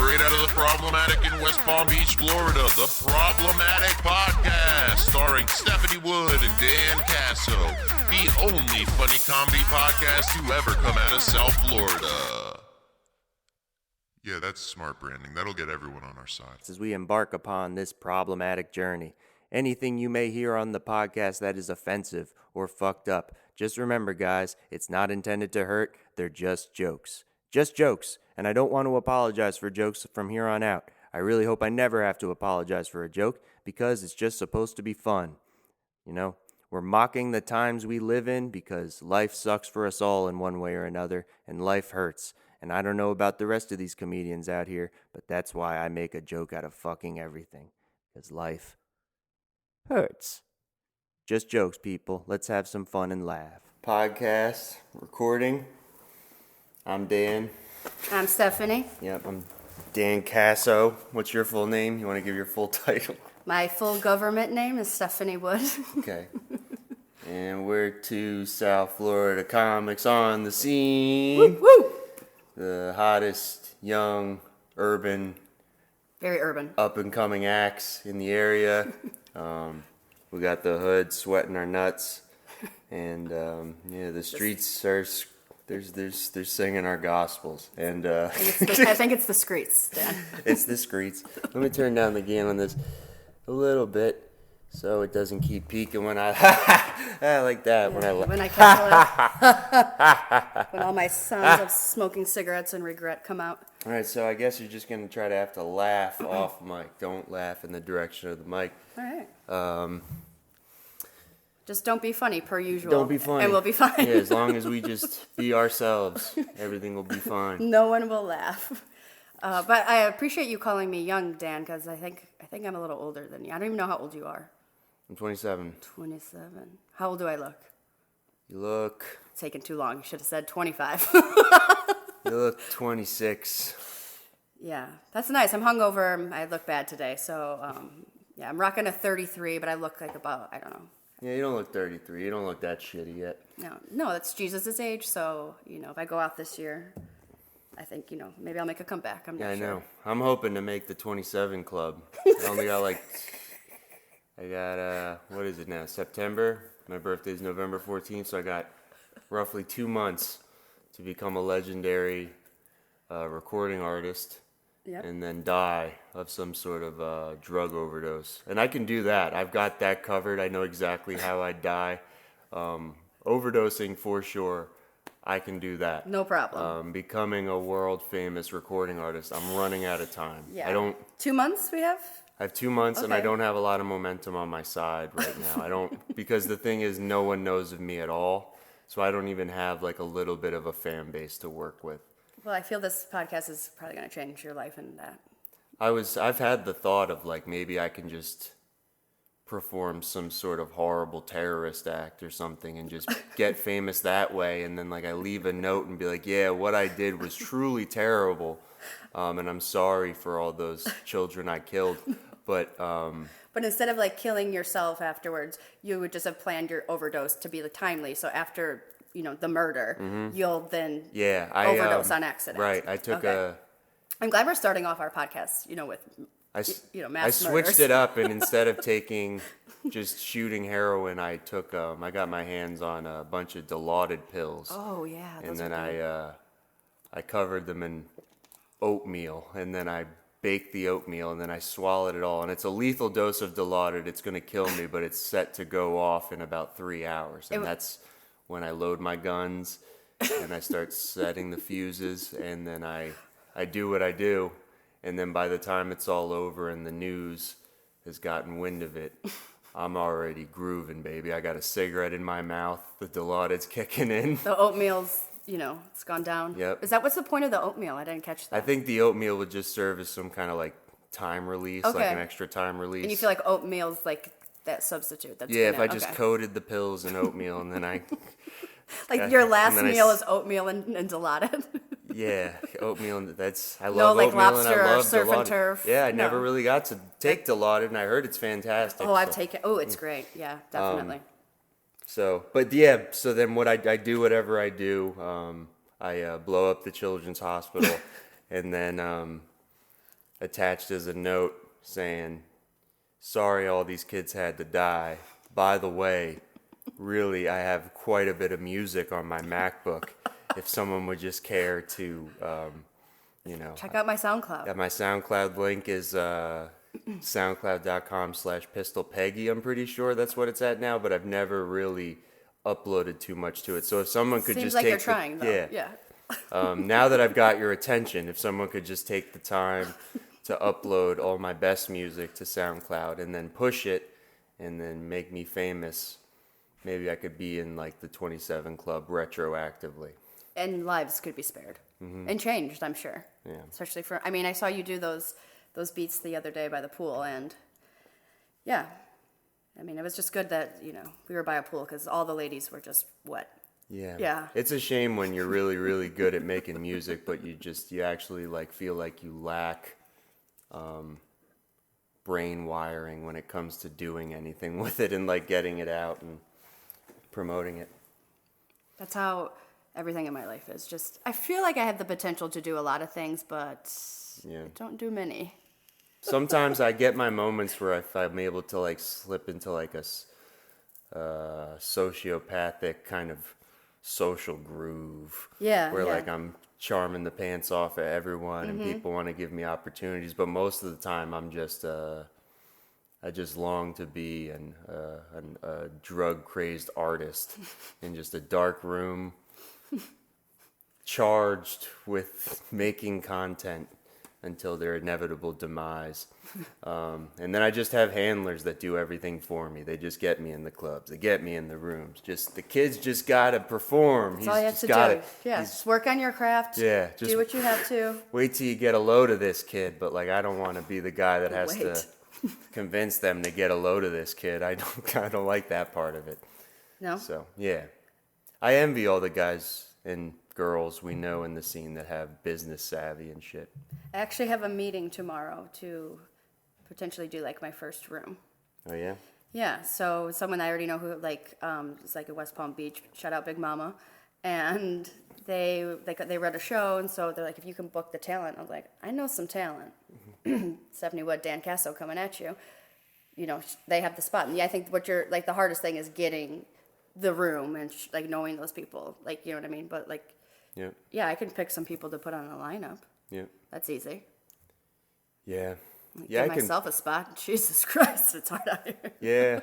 straight out of the Problemaddict in West Palm Beach, Florida, the Problemaddict Podcast, starring Stephanie Wood and Dan Caso, the only funny comedy podcast to ever come out of South Florida. Yeah, that's smart branding. That'll get everyone on our side. As we embark upon this problematic journey, anything you may hear on the podcast that is offensive or fucked up, just remember, guys, it's not intended to hurt. They're just jokes. Just jokes. And I don't want to apologize for jokes from here on out. I really hope I never have to apologize for a joke because it's just supposed to be fun. You know, we're mocking the times we live in because life sucks for us all in one way or another, and life hurts. And I don't know about the rest of these comedians out here, but that's why I make a joke out of fucking everything. Because life hurts. Just jokes, people. Let's have some fun and laugh. Podcast, recording. I'm Dan. I'm Stephanie. Yep, I'm Dan Caso. What's your full name? You want to give your full title? My full government name is Stephanie Wood. Okay. And we're two South Florida comics on the scene. Woo, woo. The hottest, young, urban, very urban, up-and-coming acts in the area. We got the hood sweating our nuts. And, the streets are... They're singing our gospels, and I think it's the screets, Dan. It's the screets. Let me turn down the gain on this a little bit so it doesn't keep peaking when I like that. Yeah, when I cackle, when all my sounds of smoking cigarettes and regret come out. All right, so I guess you're just gonna try to have to laugh off mic. Don't laugh in the direction of the mic. All right. Just don't be funny, per usual. Don't be funny. And we'll be fine. Yeah, as long as we just be ourselves, everything will be fine. No one will laugh. But I appreciate you calling me young, Dan, because I think I'm a little older than you. I don't even know how old you are. I'm 27. 27. How old do I look? You look... It's taking too long. You should have said 25. You look 26. Yeah, that's nice. I'm hungover. I look bad today. So, I'm rocking a 33, but I look like about, I don't know. Yeah, you don't look 33. You don't look that shitty yet. No, that's Jesus' age. So, if I go out this year, I think, maybe I'll make a comeback. I'm not sure. I know. I'm hoping to make the 27 club. I only got what is it now? September? My birthday's November 14th, so I got roughly 2 months to become a legendary recording artist. Yep. And then die of some sort of drug overdose. And I can do that. I've got that covered. I know exactly how I'd die. Overdosing for sure. I can do that. No problem. Becoming a world famous recording artist. I'm running out of time. Yeah. 2 months we have? I have 2 months, okay. And I don't have a lot of momentum on my side right now. Because the thing is, no one knows of me at all. So I don't even have like a little bit of a fan base to work with. Well, I feel this podcast is probably going to change your life in that. I've had the thought of like maybe I can just perform some sort of horrible terrorist act or something and just get famous that way, and then like I leave a note and be like, yeah, what I did was truly terrible, and I'm sorry for all those children I killed, but instead of like killing yourself afterwards, you would just have planned your overdose to be timely. So after the murder, you'll then overdose on accident. Right. I took I'm glad we're starting off our podcast, with mass I switched murders. it up, and instead of just shooting heroin, I got my hands on a bunch of Dilaudid pills. Oh yeah. And then I covered them in oatmeal, and then I baked the oatmeal, and then I swallowed it all. And it's a lethal dose of Dilaudid. It's going to kill me, but it's set to go off in about 3 hours, and that's when I load my guns and I start setting the fuses, and then I do what I do, and then by the time it's all over and the news has gotten wind of it, I'm already grooving, baby. I got a cigarette in my mouth, the Dilaudid's kicking in. The oatmeal's, it's gone down. Yep. What's the point of the oatmeal? I didn't catch that. I think the oatmeal would just serve as some kind of like time release, like an extra time release. And you feel like oatmeal's like that substitute. If I just coated the pills in oatmeal and then I... your last meal is oatmeal and Dilaudid. Yeah, oatmeal. I love no, like oatmeal, lobster and I love or surf Dilaudid. and turf. Yeah, I never really got to take Dilaudid, and I heard it's fantastic. Oh, I've taken. Oh, it's great. Yeah, definitely. So then what I do whatever I do. I blow up the children's hospital, and then attached as a note saying, "Sorry all these kids had to die. By the way, really, I have quite a bit of music on my MacBook. If someone would just care to, check out my SoundCloud. My SoundCloud link is soundcloud.com/pistolpeggy. I'm pretty sure that's what it's at now, but I've never really uploaded too much to it. So if someone could Seems just like take you're trying, though. Yeah. now that I've got your attention, if someone could just take the time to upload all my best music to SoundCloud and then push it and then make me famous, maybe I could be in like the 27 Club retroactively. And lives could be spared and changed, I'm sure. Yeah. Especially I saw you do those beats the other day by the pool, and yeah. I mean, it was just good that, we were by a pool because all the ladies were just wet. Yeah. Yeah. It's a shame when you're really, really good at making music, but you actually like feel like you lack brain wiring when it comes to doing anything with it and like getting it out and promoting it. That's how everything in my life is. Just, I feel like I have the potential to do a lot of things, but I don't do many. Sometimes I get my moments where if I'm able to like slip into like a sociopathic kind of social groove. Yeah. Where like I'm charming the pants off of everyone and people want to give me opportunities, but most of the time I'm just I just long to be a drug crazed artist in just a dark room charged with making content until their inevitable demise. And then I just have handlers that do everything for me. They just get me in the clubs. They get me in the rooms. Just the kids just got to perform. That's all you have to do. Yeah, just work on your craft. Yeah. Just do what you have to. Wait till you get a load of this kid. But like, I don't want to be the guy that has to convince them to get a load of this kid. I don't like that part of it. No? So, yeah. I envy all the guys and girls we know in the scene that have business savvy and shit. I actually have a meeting tomorrow to potentially do like my first room. Oh yeah? Yeah, so someone I already know who is like in West Palm Beach, shout out Big Mama, and they read a show, and so they're like, if you can book the talent. I was like, I know some talent. Stephanie Wood, Dan Caso coming at you. They have the spot. And I think what you're like the hardest thing is getting the room and like knowing those people, like, you know what I mean? But like, yeah, I can pick some people to put on a lineup. Yeah, that's easy. Yeah, Give myself a spot. Jesus Christ, it's hard out here. Yeah,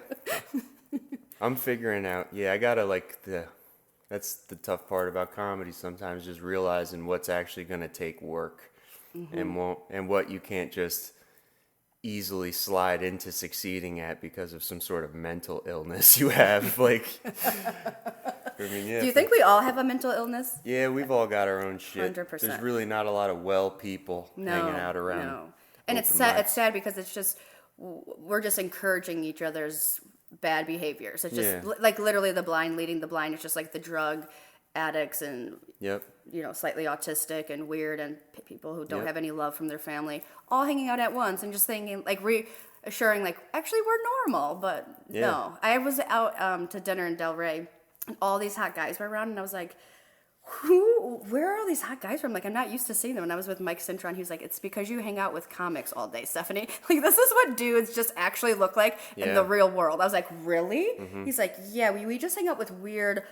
I'm figuring out. Yeah, I gotta that's the tough part about comedy. Sometimes just realizing what's actually gonna take work, and what you can't just easily slide into succeeding at because of some sort of mental illness you have. Like, I mean, yeah. Do you think we all have a mental illness? Yeah, we've all got our own shit. 100%. There's really not a lot of well people hanging out around. No. And it's sad. It's sad because it's just we're just encouraging each other's bad behaviors. It's just like literally the blind leading the blind. It's just like the drug addicts and slightly autistic and weird and people who don't have any love from their family all hanging out at once and just thinking like reassuring like actually we're normal, but no. I was out to dinner in Del Rey and all these hot guys were around and I was like, where are all these hot guys from? Like, I'm not used to seeing them. And I was with Mike Cintron. He was like, it's because you hang out with comics all day, Stephanie. Like, this is what dudes just actually look like in the real world. I was like, really? Mm-hmm. He's like, yeah, we just hang out with weird,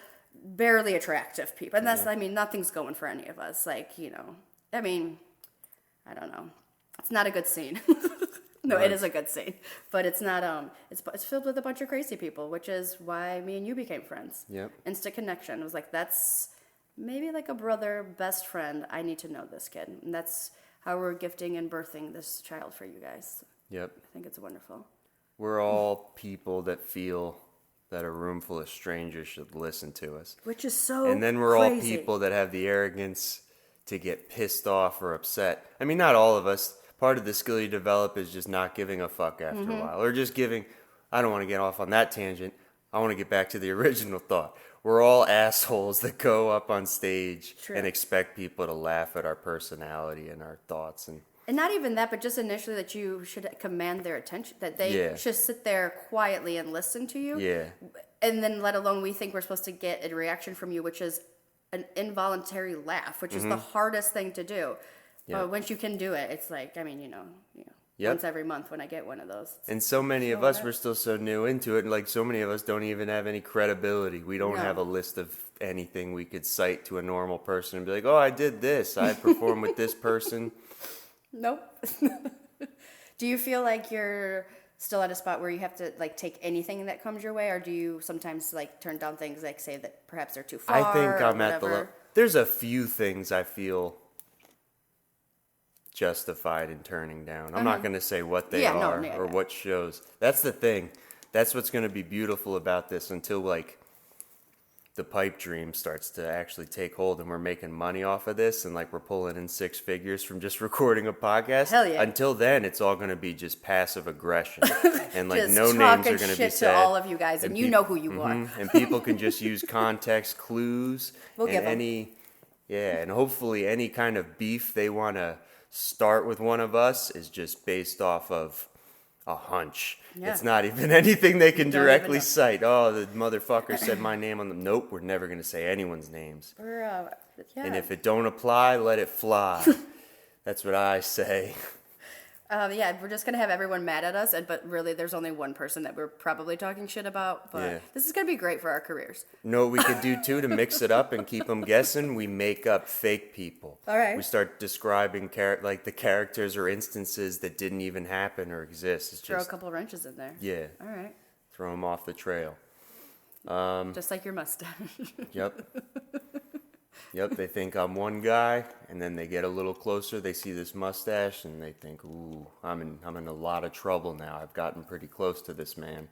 barely attractive people. And that's, I mean, nothing's going for any of us. Like, I mean, I don't know. It's not a good scene. No, right. It is a good scene. But it's not, it's filled with a bunch of crazy people, which is why me and you became friends. Yep. Instant connection. It was like, that's maybe like a brother, best friend. I need to know this kid. And that's how we're gifting and birthing this child for you guys. Yep. I think it's wonderful. We're all people that feel that a room full of strangers should listen to us. Which is so And then we're crazy. all people that have the arrogance to get pissed off or upset. I mean, not all of us. Part of the skill you develop is just not giving a fuck after a while. Or just giving, I don't want to get off on that tangent. I want to get back to the original thought. We're all assholes that go up on stage and expect people to laugh at our personality and our thoughts. And not even that, but just initially that you should command their attention. That they should sit there quietly and listen to you. Yeah. And then let alone we think we're supposed to get a reaction from you, which is an involuntary laugh, which is the hardest thing to do. Yep. But once you can do it, it's like, I mean, yep. Once every month when I get one of those. And so many of us, we're still so new into it, and like so many of us don't even have any credibility. We don't have a list of anything we could cite to a normal person and be like, oh, I did this. I performed with this person. Nope. Do you feel like you're still at a spot where you have to like take anything that comes your way, or do you sometimes like turn down things like say that perhaps they're too far? I think I'm at the level. There's a few things I feel justified in turning down. I'm not going to say what they are or what shows. That's the thing. That's what's going to be beautiful about this until like the pipe dream starts to actually take hold and we're making money off of this and like we're pulling in 6 figures from just recording a podcast. Hell yeah. Until then, it's all going to be just passive aggression and like no names are going to be said. To all of you guys, and you know who you are. And people can just use context clues and hopefully any kind of beef they want to start with one of us is just based off of a hunch. Yeah. It's not even anything they can directly cite. Oh, the motherfucker said my name on them. Nope, we're never going to say anyone's names. And if it don't apply, let it fly. That's what I say. We're just going to have everyone mad at us, but really there's only one person that we're probably talking shit about, but this is going to be great for our careers. You know what we could do, too, to mix it up and keep them guessing? We make up fake people. All right. We start describing the characters or instances that didn't even happen or exist. It's Throw a couple wrenches in there. Yeah. All right. Throw them off the trail. Just like your mustache. Yep, they think I'm one guy, and then they get a little closer. They see this mustache, and they think, "Ooh, I'm in a lot of trouble now. I've gotten pretty close to this man."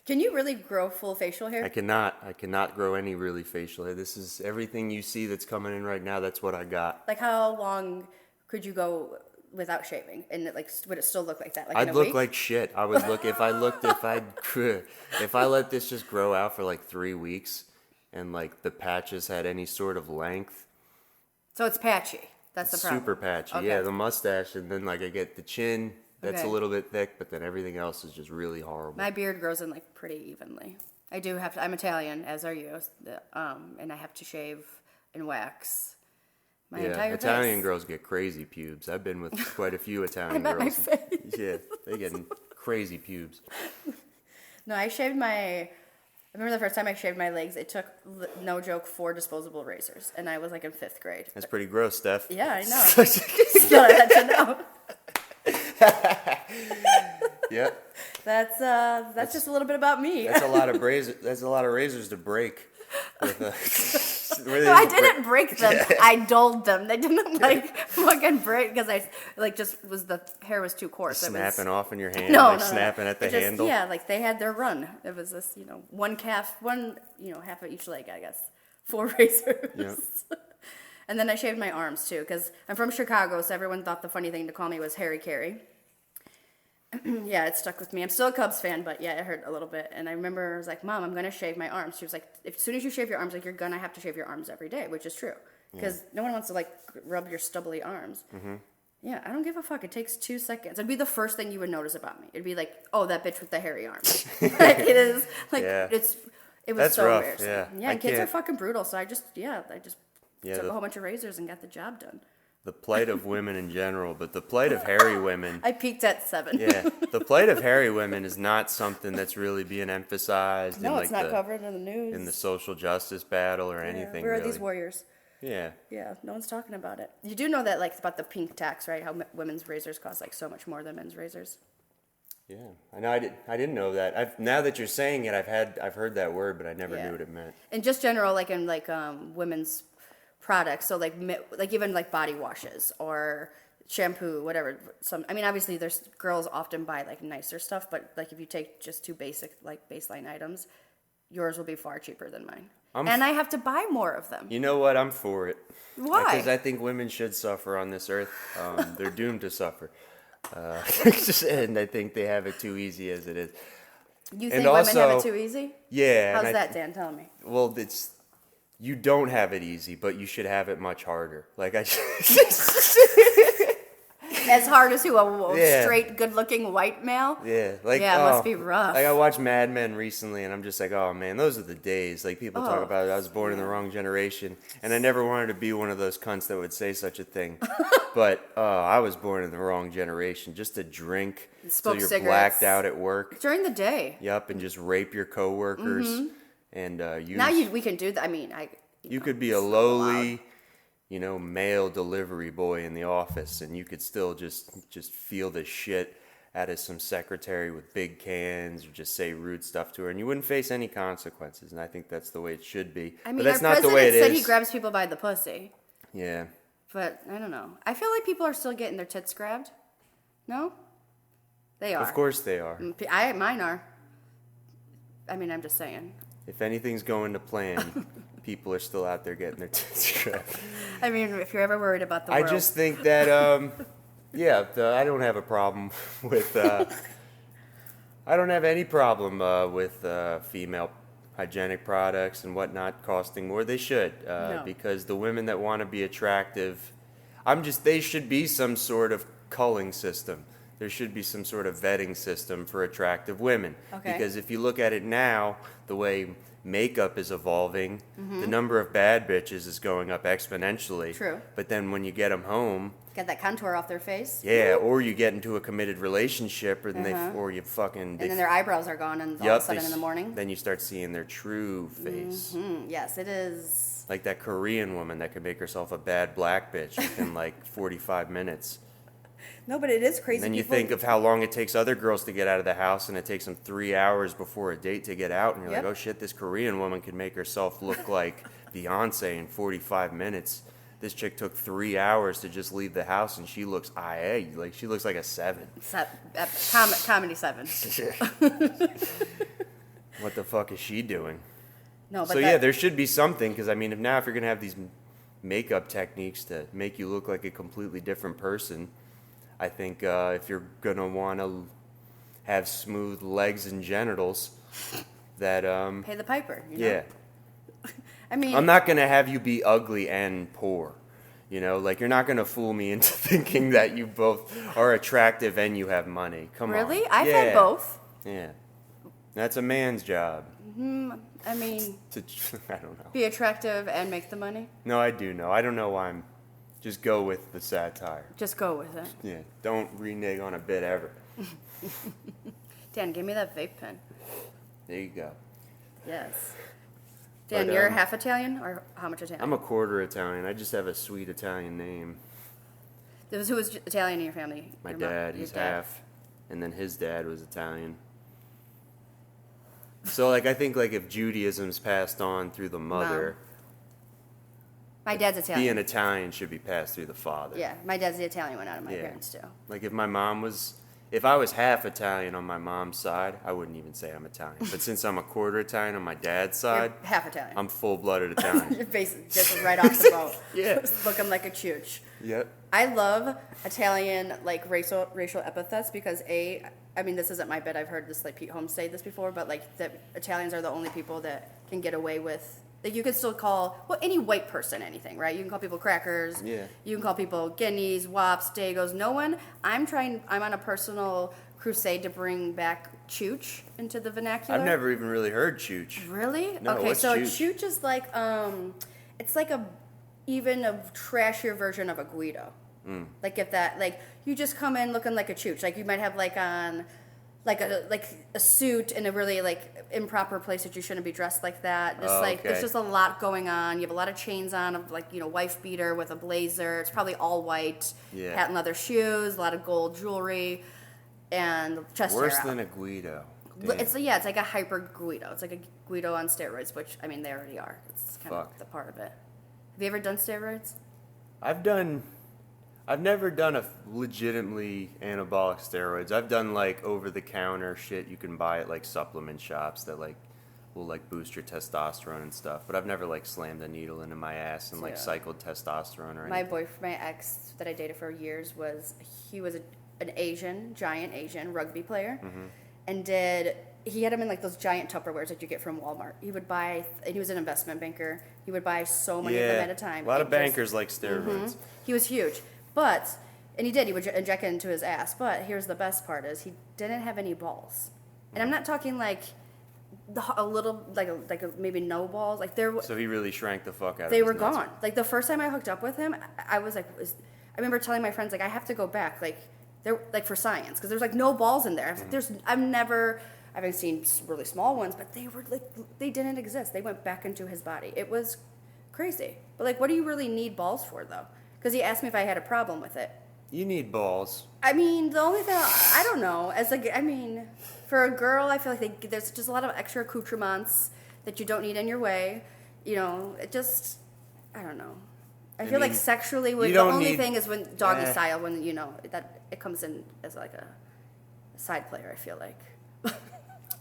Can you really grow full facial hair? I cannot grow any really facial hair. This is everything you see that's coming in right now. That's what I got. Like, how long could you go without shaving, and would it still look like that? Like I'd look like shit. I would look if I let this just grow out for like 3 weeks, and like the patches had any sort of length. So it's patchy. That's the problem. Super patchy. Okay. Yeah, the mustache, and then like I get the chin. That's a little bit thick, but then everything else is just really horrible. My beard grows in like pretty evenly. I do have to. I'm Italian, as are you, and I have to shave and wax. Italian girls get crazy pubes. I've been with quite a few Italian girls. My face. Yeah, they get crazy pubes. No, I remember the first time I shaved my legs, it took, no joke, 4 disposable razors, and I was like in 5th grade. That's pretty gross, Steph. Yeah, I know. Still, I had to know. Yep. That's just a little bit about me. That's a lot of razors to break. No, I didn't break them. I dulled them. They didn't fucking break because I the hair was too coarse. Snapping off in your hand, snapping at the handle. Yeah, like they had their run. It was this, one half of each leg, I guess. 4 razors. Yep. And then I shaved my arms too because I'm from Chicago, so everyone thought the funny thing to call me was Harry Carey. Yeah, it stuck with me. I'm still a Cubs fan, but yeah, it hurt a little bit. And I remember I was like, Mom, I'm going to shave my arms. She was like, as soon as you shave your arms, like you're going to have to shave your arms every day, which is true. Because no one wants to rub your stubbly arms. Mm-hmm. Yeah, I don't give a fuck. It takes 2 seconds. It'd be the first thing you would notice about me. It'd be like, oh, that bitch with the hairy arms. It is it was That's so rough, embarrassing. Yeah, kids are fucking brutal. So I just took a whole bunch of razors and got the job done. The plight of women in general, but the plight of hairy women... I peaked at 7. Yeah, the plight of hairy women is not something that's really being emphasized in it's not covered in the news. In the social justice battle or anything, where are these warriors? Yeah. Yeah, no one's talking about it. You do know that, about the pink tax, right? How women's razors cost, so much more than men's razors. Yeah, I know. I didn't know that. Now that you're saying it, I've heard that word, but I never knew what it meant. And just general, in women's products, so even body washes or shampoo, whatever. Obviously there's girls often buy nicer stuff, but if you take just 2 basic baseline items, yours will be far cheaper than mine. And I have to buy more of them. You know what? I'm for it. Why? Because I think women should suffer on this earth. They're doomed to suffer. And I think they have it too easy as it is. You think women have it too easy? Yeah. How's that, Dan? Tell me. Well, you don't have it easy, but you should have it much harder. As hard as a straight, good-looking white male? Yeah. It must be rough. Like, I watched Mad Men recently, and I'm just like, oh, man, those are the days. Like, people talk about I was born in the wrong generation, and I never wanted to be one of those cunts that would say such a thing. But I was born in the wrong generation. Just to drink Smoke till you're cigarettes. blacked out at work. During the day. Yep, and just rape your coworkers. And we can do that. I mean, you could be a lowly, male delivery boy in the office, and you could still just feel the shit out of some secretary with big cans, or just say rude stuff to her, and you wouldn't face any consequences. And I think that's the way it should be. I mean, but that's our not the way it president said is. he grabs people by the pussy. Yeah. But I don't know. I feel like people are still getting their tits grabbed. No? They are. Of course they are. Mine are. I mean, I'm just saying. If anything's going to plan, people are still out there getting their tits grabbed. I mean, if you're ever worried about the world. I just think that, I don't have a problem with, I don't have any problem with female hygienic products and whatnot costing more. They should, No. because the women that want to be attractive, they should be some sort of culling system. There should be some sort of vetting system for attractive women. Okay. Because if you look at it now, the way makeup is evolving, the number of bad bitches is going up exponentially. True. But then when you get them home, Get that contour off their face. yeah, or you get into a committed relationship, or then And then their eyebrows are gone, and all of a sudden in the morning. Then you start seeing their true face. Yes, it is. Like that Korean woman that could make herself a bad black bitch in like 45 minutes. No, but it is crazy. And then you think of how long it takes other girls to get out of the house, and it takes them 3 hours before a date to get out, and you're like, oh shit, this Korean woman could make herself look like Beyonce in 45 minutes. This chick took 3 hours to just leave the house, and she looks IA. Like, she looks like a 7. Comedy 7. What the fuck is she doing? No, but So, yeah, there should be something, because, I mean, if you're going to have these makeup techniques to make you look like a completely different person, I think if you're going to want to have smooth legs and genitals, that... pay the piper, Yeah. I mean... I'm not going to have you be ugly and poor. Like, you're not going to fool me into thinking that you both are attractive and you have money. Come on. Really? I've had both. Yeah. That's a man's job. I mean... I don't know. Be attractive and make the money? No, I do know. I don't know why I'm... Just go with the satire. Just go with it. Yeah. Don't renege on a bit ever. Dan, give me that vape pen. There you go. Yes. Dan, But, you're half Italian, or how much Italian? I'm a quarter Italian. I just have a sweet Italian name. Who was Italian in your family? My Your dad, your he's dad. half. And then his dad was Italian. So, like, I think, like, if Judaism's passed on through the mother... My dad's Italian. Being Italian should be passed through the father. Yeah, my dad's the Italian one out of my parents, too. Like, if I was half Italian on my mom's side, I wouldn't even say I'm Italian. But since I'm a quarter Italian on my dad's side, You're half Italian. I'm full-blooded Italian. You're basically just right off the boat. Yeah. Looking like a chooch. Yep. I love Italian, like, racial epithets because, I mean, this isn't my bit. I've heard this, like, Pete Holmes say this before, but, like, that Italians are the only people that can get away with... Like, you could still call, any white person anything, right? You can call people crackers. Yeah. You can call people guineas, wops, dagos. No one. I'm on a personal crusade to bring back chooch into the vernacular. I've never even really heard chooch. Really? No, okay, what's so chooch? chooch is like, it's like even a trashier version of a Guido. Like if that, like, you just come in looking like a chooch. Like you might have like on... Like a suit in a really like improper place that you shouldn't be dressed like that. Just there's just a lot going on. You have a lot of chains on of like wife beater with a blazer. It's probably all white. Yeah. Patent leather shoes, a lot of gold jewelry, and chest hair Worse out. than a Guido. It's like a hyper Guido. It's like a Guido on steroids, which I mean they already are. It's kind of the part of it. Have you ever done steroids? I've never done a legitimately anabolic steroids. I've done like over-the-counter shit you can buy at like supplement shops that like will like boost your testosterone and stuff. But I've never like slammed a needle into my ass and like cycled testosterone or anything. My ex that I dated for years was an giant Asian rugby player, and he had him in like those giant Tupperwares that you get from Walmart. He would buy, and he was an investment banker. He would buy so many of them at a time. A lot of bankers like steroids. He was huge. But And he did. He would inject it into his ass. But here's the best part is he didn't have any balls. And I'm not talking like a little, maybe no balls. Like So he really shrank the fuck out of They his were nuts. gone. Like the first time I hooked up with him, I was like, I remember telling my friends, like, I have to go back. Like, they're like for science. Because there's like no balls in there. I was like, I haven't seen really small ones, but they were like, they didn't exist. They went back into his body. It was crazy. But like, what do you really need balls for though? Because he asked me if I had a problem with it. You need balls. I mean, the only thing, I don't know. For a girl, I feel like there's just a lot of extra accoutrements that you don't need in your way. You know, it just, I don't know. I feel like sexually, the only thing is when doggy style, when, you know, that it comes in as like a side player, I feel like.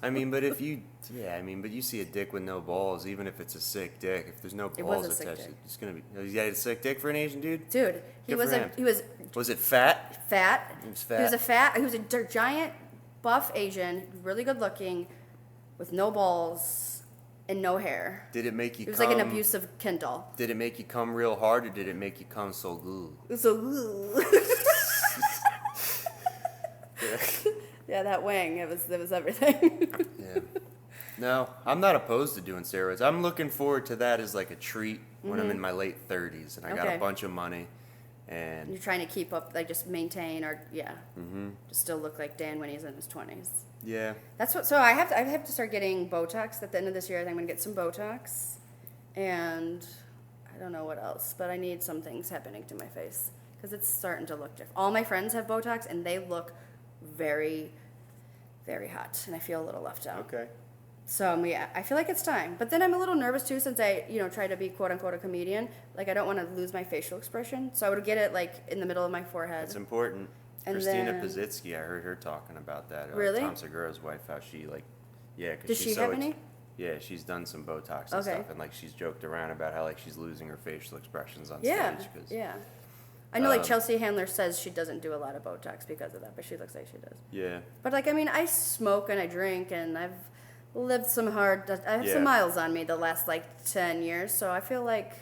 But you see a dick with no balls, even if it's a sick dick, if there's no balls attached, it's gonna be. You got a sick dick for an Asian dude? Dude, he was it fat? Fat. He was fat. He was a giant, buff Asian, really good looking, with no balls and no hair. Did it make you? It was like an abusive Ken doll. Did it make you come real hard, or did it make you come so good? Yeah, that wang. It was everything. Yeah. No, I'm not opposed to doing steroids. I'm looking forward to that as like a treat when I'm in my late 30s and I got a bunch of money. And you're trying to keep up, like just maintain or just still look like Dan when he's in his 20s. Yeah. That's what. So I have to start getting Botox at the end of this year. I think I'm gonna get some Botox, and I don't know what else, but I need some things happening to my face because it's starting to look different. All my friends have Botox and they look very, very hot, and I feel a little left out. Okay. So yeah, I feel like it's time. But then I'm a little nervous too, since I try to be quote unquote a comedian. Like I don't want to lose my facial expression, so I would get it like in the middle of my forehead. It's important. And Christina Pazitsky, I heard her talking about that. Really? Tom Segura's wife, how she Does she have any? Yeah, she's done some Botox and stuff, and like she's joked around about how like she's losing her facial expressions on stage. Yeah. I know like Chelsea Handler says she doesn't do a lot of Botox because of that, but she looks like she does. Yeah. But like I smoke and I drink and I've lived some some miles on me the last like 10 years, so I feel like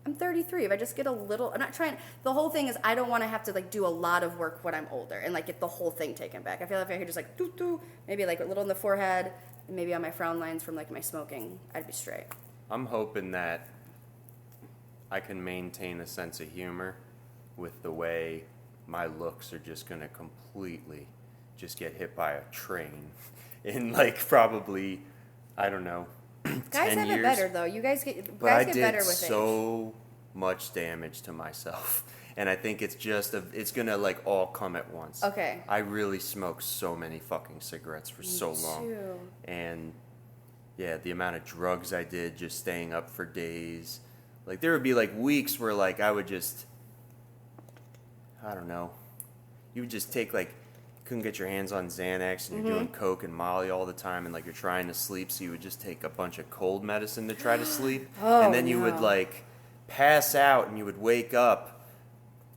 I'm 33. If I just get a little, I'm not trying. The whole thing is I don't want to have to like do a lot of work when I'm older and like get the whole thing taken back. I feel like if I could just like maybe like a little in the forehead and maybe on my frown lines from like my smoking, I'd be straight. I'm hoping that I can maintain a sense of humor with the way my looks are just going to completely just get hit by a train in like probably, I don't know, Guys 10 have years. it better though. You guys get But I get did better with so much damage to myself, and I think it's gonna like all come at once. Okay. I really smoked so many fucking cigarettes for so long, too. and yeah, the amount of drugs I did just staying up for days. Like there would be like weeks where like I would just, I don't know, you would just take like, couldn't get your hands on Xanax and you're doing Coke and Molly all the time and like you're trying to sleep, so you would just take a bunch of cold medicine to try to sleep. And then you would like pass out and you would wake up,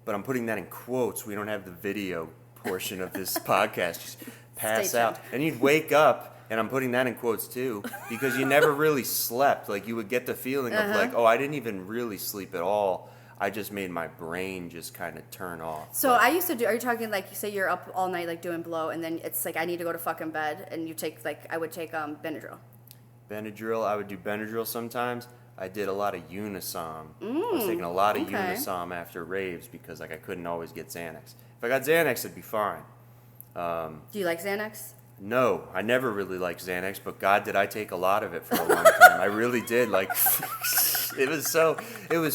but I'm putting that in quotes, we don't have the video portion of this podcast, just pass out. And you'd wake up, and I'm putting that in quotes too, because you never really slept. Like you would get the feeling of like, oh, I didn't even really sleep at all. I just made my brain just kind of turn off. So I used to do, are you talking like, you say you're up all night like doing blow and then it's like I need to go to fucking bed and you take like, I would take Benadryl. I would do Benadryl sometimes. I did a lot of Unisom. I was taking a lot of Unisom after raves because like I couldn't always get Xanax. If I got Xanax, it'd be fine. Do you like Xanax? No, I never really liked Xanax, but God, did I take a lot of it for a long time. I really did. Like, it was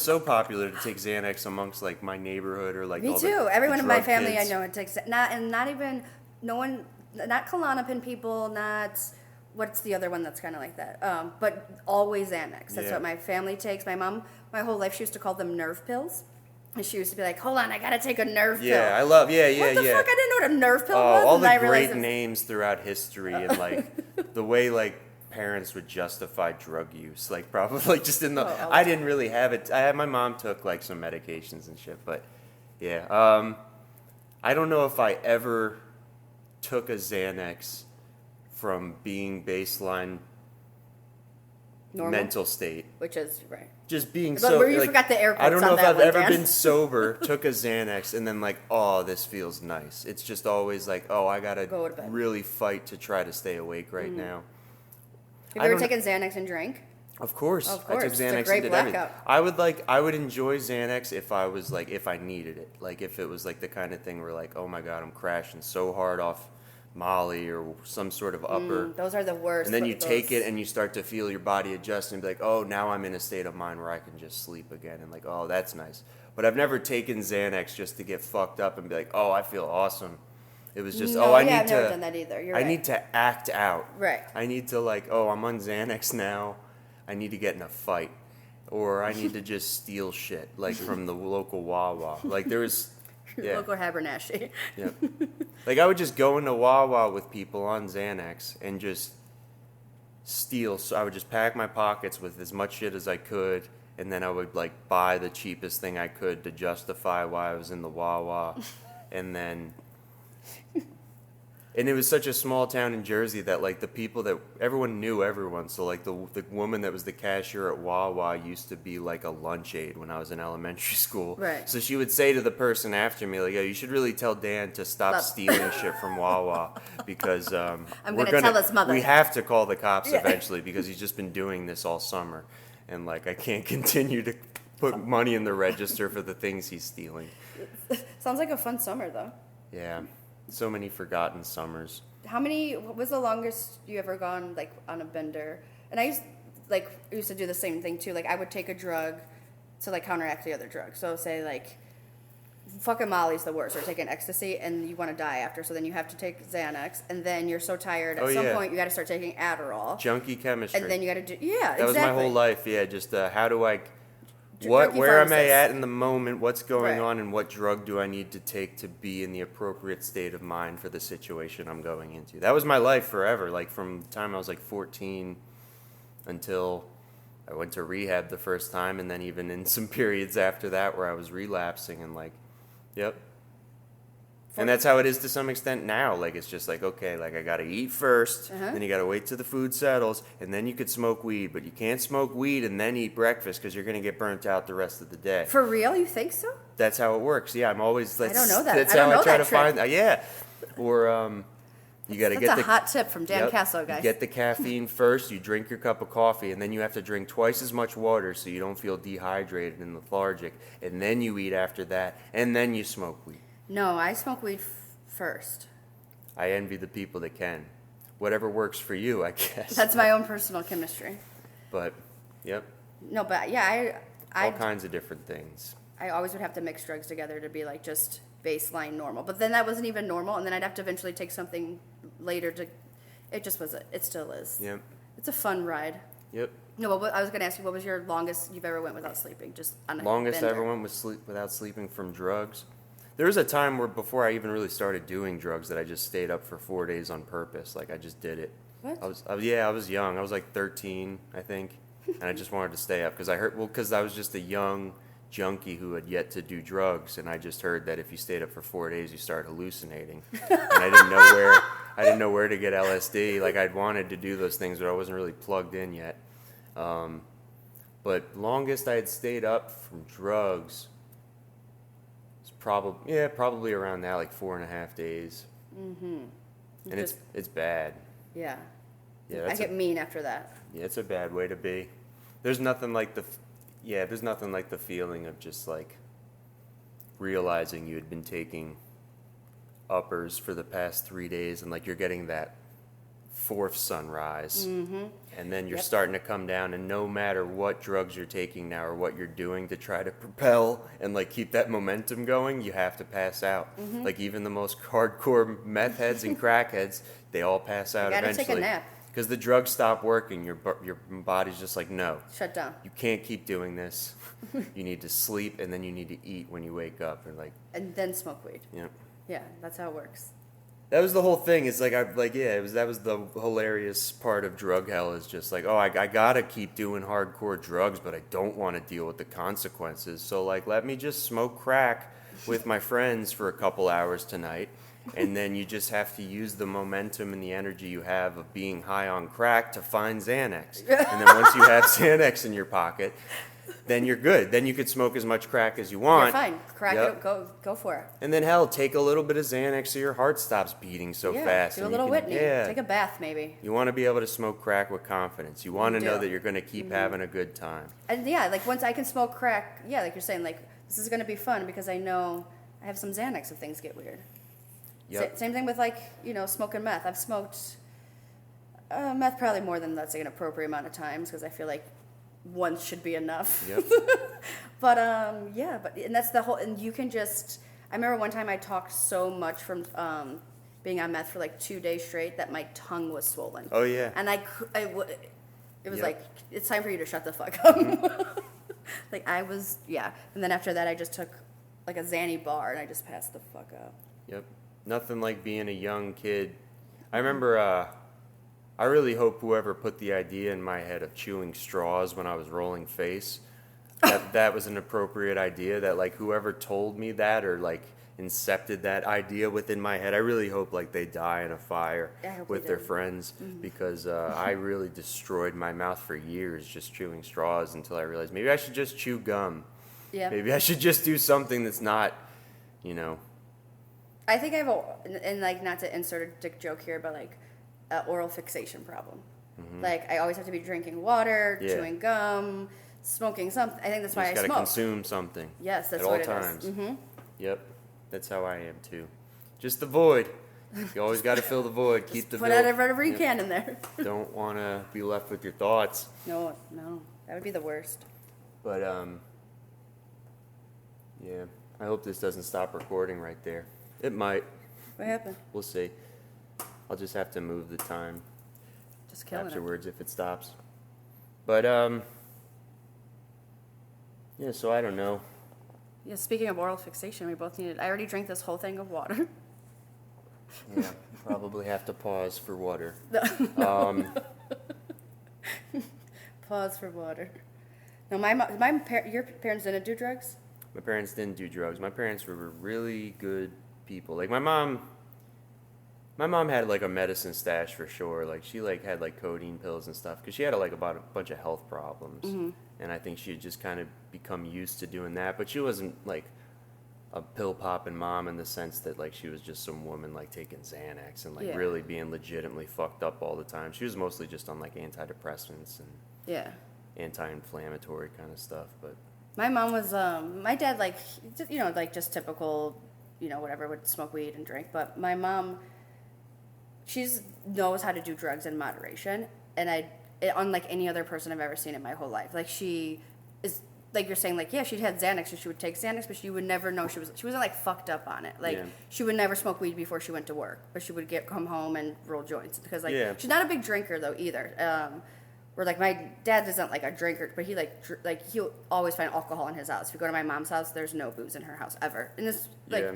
so popular to take Xanax amongst like my neighborhood or like me all too. Everyone in my family kids. I know it takes not Klonopin people, not what's the other one that's kind of like that. But always Xanax. That's what my family takes. My mom, my whole life, she used to call them nerve pills. And she used to be like, hold on, I gotta take a nerve pill. Yeah, I love, What the fuck? I didn't know what a nerve pill was. All the great names throughout history and like the way like parents would justify drug use. Like probably like just in the, I didn't really have it. My mom took like some medications and shit, but yeah. I don't know if I ever took a Xanax from being baseline mental state. Which is, right. Just being but where you forgot the air quotes. I don't know if I've ever been Dan. sober, took a Xanax, and then like, oh, this feels nice. It's just always like, oh, I gotta really fight to try to stay awake right now. Have you ever taken Xanax and drank? Of course. I took Xanax it's a great and did blackout. everything. I would enjoy Xanax if I needed it. Like if it was like the kind of thing where like, oh my God, I'm crashing so hard off Molly or some sort of upper. Those are the worst. And then you take it and you start to feel your body adjust and be like, oh, now I'm in a state of mind where I can just sleep again. And like, oh, that's nice. But I've never taken Xanax just to get fucked up and be like, oh, I feel awesome. It was just, I've never done that either. You're right. I need to act out. Right. I need to like, oh, I'm on Xanax now. I need to get in a fight. Or I need to just steal shit, like from the local Wawa. Like there was... Your local Haberdasher. Yep. Like I would just go into Wawa with people on Xanax and just steal. So I would just pack my pockets with as much shit as I could, and then I would like buy the cheapest thing I could to justify why I was in the Wawa, and then. And it was such a small town in Jersey that like the people that everyone knew everyone. So like the woman that was the cashier at Wawa used to be like a lunch aide when I was in elementary school. Right. So she would say to the person after me like, "Yo, you should really tell Dan to stop stealing shit from Wawa because I'm going to tell his mother. We have to call the cops eventually because he's just been doing this all summer, and like I can't continue to put money in the register for the things he's stealing." Sounds like a fun summer though. Yeah. So many forgotten summers. What was the longest you ever gone like on a bender? And I used to do the same thing too. Like I would take a drug to like counteract the other drug. So say like fucking Molly's the worst, or taking ecstasy and you want to die after. So then you have to take Xanax, and then you're so tired at some point you got to start taking Adderall. Junkie chemistry. And then you got to do That was my whole life. Yeah, just how do I where am I at in the moment? What's going on, and what drug do I need to take to be in the appropriate state of mind for the situation I'm going into? That was my life forever, like from the time I was like 14 until I went to rehab the first time, and then even in some periods after that where I was relapsing and like, yep. And that's how it is to some extent now. Like, it's just like, okay, like I got to eat first, then you got to wait till the food settles, and then you could smoke weed. But you can't smoke weed and then eat breakfast because you're going to get burnt out the rest of the day. For real? You think so? That's how it works. Yeah, I'm always... I don't know that. That's how I try to find... yeah. Or you got to get That's a hot tip from Dan Caso, guys. You get the caffeine first, you drink your cup of coffee, and then you have to drink twice as much water so you don't feel dehydrated and lethargic. And then you eat after that, and then you smoke weed. No, I smoke weed first. I envy the people that can. Whatever works for you, I guess. That's my own personal chemistry. But, yep. No, but yeah, all kinds of different things. I always would have to mix drugs together to be like just baseline normal. But then that wasn't even normal, and then I'd have to eventually take something later to... It just was... It still is. Yep. It's a fun ride. Yep. No, but I was going to ask you, what was your longest you've ever went without sleeping? Just on a longest bender? I ever went without sleeping from drugs? There was a time where before I even really started doing drugs that I just stayed up for 4 days on purpose. Like I just did it. What? I was young. I was like 13, I think, and I just wanted to stay up because I was just a young junkie who had yet to do drugs, and I just heard that if you stayed up for 4 days, you start hallucinating, and I didn't know where to get LSD. Like I'd wanted to do those things, but I wasn't really plugged in yet. But longest I had stayed up from drugs. Probably around that, like 4.5 days. Mm-hmm. And it's bad. Yeah. Yeah. I get mean after that. Yeah, it's a bad way to be. There's nothing like the feeling of just like realizing you had been taking uppers for the past 3 days and like you're getting that fourth sunrise, and then you're starting to come down, and no matter what drugs you're taking now or what you're doing to try to propel and like keep that momentum going, you have to pass out. Like even the most hardcore meth heads and crackheads, they all pass out eventually. You gotta take a nap. Because the drugs stop working, your body's just like, no. Shut down. You can't keep doing this. You need to sleep, and then you need to eat when you wake up. And then smoke weed. Yeah. Yeah, that's how it works. That was the whole thing. It's like that was the hilarious part of drug hell. Is just like, oh, I gotta keep doing hardcore drugs, but I don't want to deal with the consequences. So like, let me just smoke crack with my friends for a couple hours tonight, And then you just have to use the momentum and the energy you have of being high on crack to find Xanax. And then once you have Xanax in your pocket, then you're good. Then you could smoke as much crack as you want. You're fine. Crack it, go for it. And then, hell, take a little bit of Xanax so your heart stops beating so fast. Do a little Whitney. Yeah. Take a bath, maybe. You want to be able to smoke crack with confidence. You want to know that you're going to keep having a good time. And yeah, like once I can smoke crack, like you're saying, like this is going to be fun because I know I have some Xanax if things get weird. Yep. Same thing with like, smoking meth. I've smoked meth probably more than, let's say, an appropriate amount of times because I feel like once should be enough. Yep. But and that's the whole, and you can just, I remember one time I talked so much from being on meth for like 2 days straight that my tongue was swollen. Oh, yeah. And it was like, it's time for you to shut the fuck up. Like I was, And then after that I just took like a Xanny bar and I just passed the fuck out. Yep. Nothing like being a young kid. I remember, I really hope whoever put the idea in my head of chewing straws when I was rolling face, that was an appropriate idea, that like whoever told me that or like incepted that idea within my head, I really hope like they die in a fire with their friends because I really destroyed my mouth for years just chewing straws until I realized maybe I should just chew gum. Yeah. Maybe I should just do something that's not, I think I have and like not to insert a dick joke here, but like oral fixation problem. Like I always have to be drinking water, chewing gum, smoking something. I think that's why I smoke. You just gotta consume something. Yes, that's at what all it times. is. Yep, that's how I am too. Just the void. You always got to fill the void. Keep the put out whatever you can in there. Don't want to be left with your thoughts. No, that would be the worst. But yeah, I hope this doesn't stop recording right there. It might. What happened? We'll see. I'll just have to move the time just killing afterwards if it stops. But yeah, so I don't know. Yeah, speaking of oral fixation, we both needed. I already drank this whole thing of water. Yeah, probably have to pause for water. Pause for water. No, your parents didn't do drugs? My parents didn't do drugs. My parents were really good people. Like my mom had like a medicine stash for sure. Like she like had like codeine pills and stuff because she had like about a bunch of health problems. And I think she had just kind of become used to doing that. But she wasn't like a pill popping mom in the sense that like she was just some woman like taking Xanax and like really being legitimately fucked up all the time. She was mostly just on like antidepressants and anti-inflammatory kind of stuff. But my mom was my dad like like just typical whatever, would smoke weed and drink. But my mom, she knows how to do drugs in moderation, and unlike any other person I've ever seen in my whole life. Like she is, like you're saying, like she'd had Xanax and she would take Xanax, but you would never know she wasn't like fucked up on it. Like she would never smoke weed before she went to work, but she would come home and roll joints because she's not a big drinker though either. Where like my dad isn't like a drinker, but he he'll always find alcohol in his house. If you go to my mom's house, there's no booze in her house ever. And it's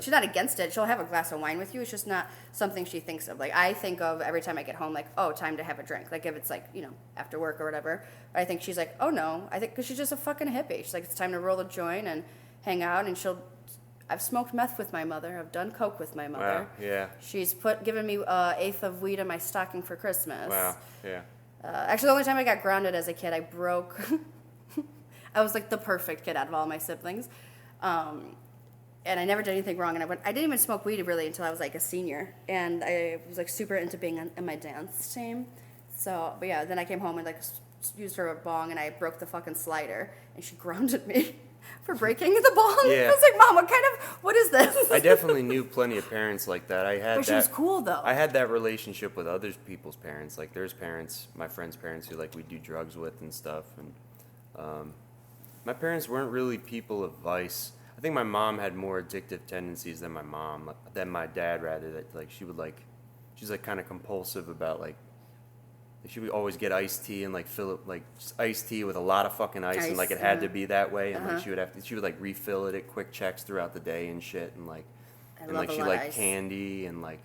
she's not against it. She'll have a glass of wine with you. It's just not something she thinks of. Like I think of every time I get home, like, oh, time to have a drink. Like if it's like after work or whatever. But I think she's like, oh no, I think because she's just a fucking hippie. She's like, it's time to roll a joint and hang out. And I've smoked meth with my mother. I've done coke with my mother. Wow. Yeah. She's given me an eighth of weed in my stocking for Christmas. Wow. Yeah. Actually, the only time I got grounded as a kid, I broke. I was like the perfect kid out of all my siblings, and I never did anything wrong. And I didn't even smoke weed really until I was like a senior, and I was like super into being on my dance team. So, but yeah, then I came home and like used her a bong, and I broke the fucking slider, and she grounded me for breaking the bong. Yeah. I was like, Mom, what is this? I definitely knew plenty of parents like that. But she was cool though. I had that relationship with other people's parents. Like there's parents, my friends' parents who like we do drugs with and stuff. And my parents weren't really people of vice. I think my mom had more addictive tendencies than my dad rather. That like she's like kind of compulsive about like. She would always get iced tea and like fill it like just iced tea with a lot of fucking ice and like it had to be that way and like she would like refill it at quick checks throughout the day and shit and like she liked candy and like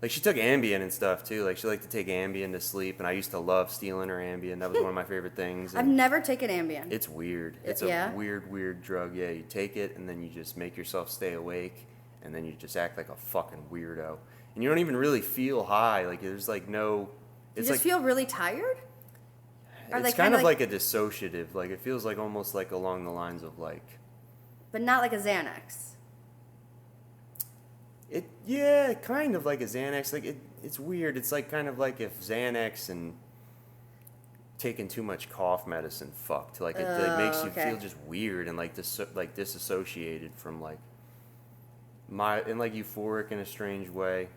she took Ambien and stuff too. Like she liked to take Ambien to sleep and I used to love stealing her Ambien. That was one of my favorite things. I've never taken Ambien. It's weird. It's a weird drug. Yeah, you take it and then you just make yourself stay awake and then you just act like a fucking weirdo. And you don't even really feel high. Like, there's like no... It's you just feel really tired? Or it's kind of like a dissociative. Like, it feels like almost like along the lines of like... But not like a Xanax. Yeah, kind of like a Xanax. Like, it's weird. It's like kind of like if Xanax and taking too much cough medicine fucked. Like, it makes you feel just weird and like disassociated from like and like euphoric in a strange way.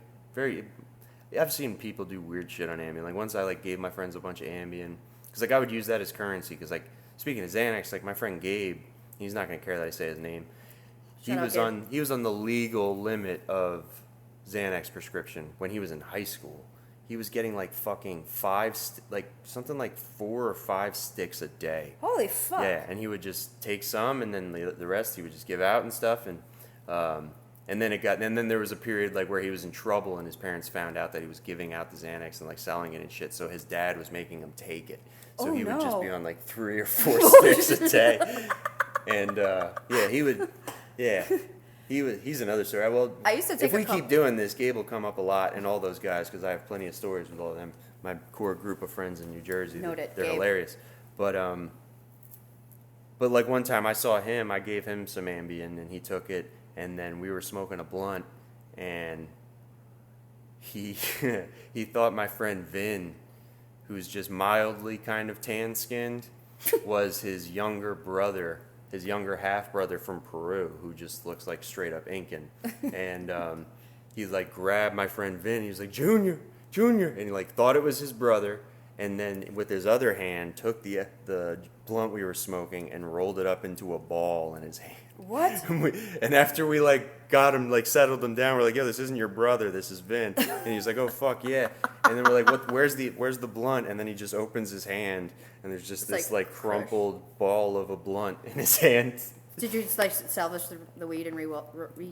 I've seen people do weird shit on Ambien. Like, once I like gave my friends a bunch of Ambien because like I would use that as currency. Because like, speaking of Xanax, like my friend Gabe, he's not gonna care that I say his name. He was on the legal limit of Xanax prescription when he was in high school. He was getting like fucking 4 or 5 sticks a day. Holy fuck! Yeah, and he would just take some, and then the rest he would just give out and stuff, and then there was a period like where he was in trouble, and his parents found out that he was giving out the Xanax and like selling it and shit. So his dad was making him take it. So he would just be on like 3 or 4 sticks a day, and he would. Yeah, he's another story. Well, I used to take if we keep doing this, Gabe will come up a lot, and all those guys, because I have plenty of stories with all of them. My core group of friends in New Jersey, they're hilarious. But like one time I saw him, I gave him some Ambien, and he took it, and then we were smoking a blunt, and he thought my friend Vin, who's just mildly kind of tan-skinned, was his younger brother. His younger half-brother from Peru, who just looks like straight-up Incan. And he, like, grabbed my friend Vin. He was like, Junior. And he, like, thought it was his brother. And then with his other hand, took the blunt we were smoking and rolled it up into a ball in his hand. What? And after we, like, got him, like, settled him down, we're like, yo, this isn't your brother. This is Vin. And he's like, oh, fuck, yeah. And then we're like, what? Where's the blunt? And then he just opens his hand, and there's just this, like crumpled ball of a blunt in his hand. Did you just, like, salvage the weed and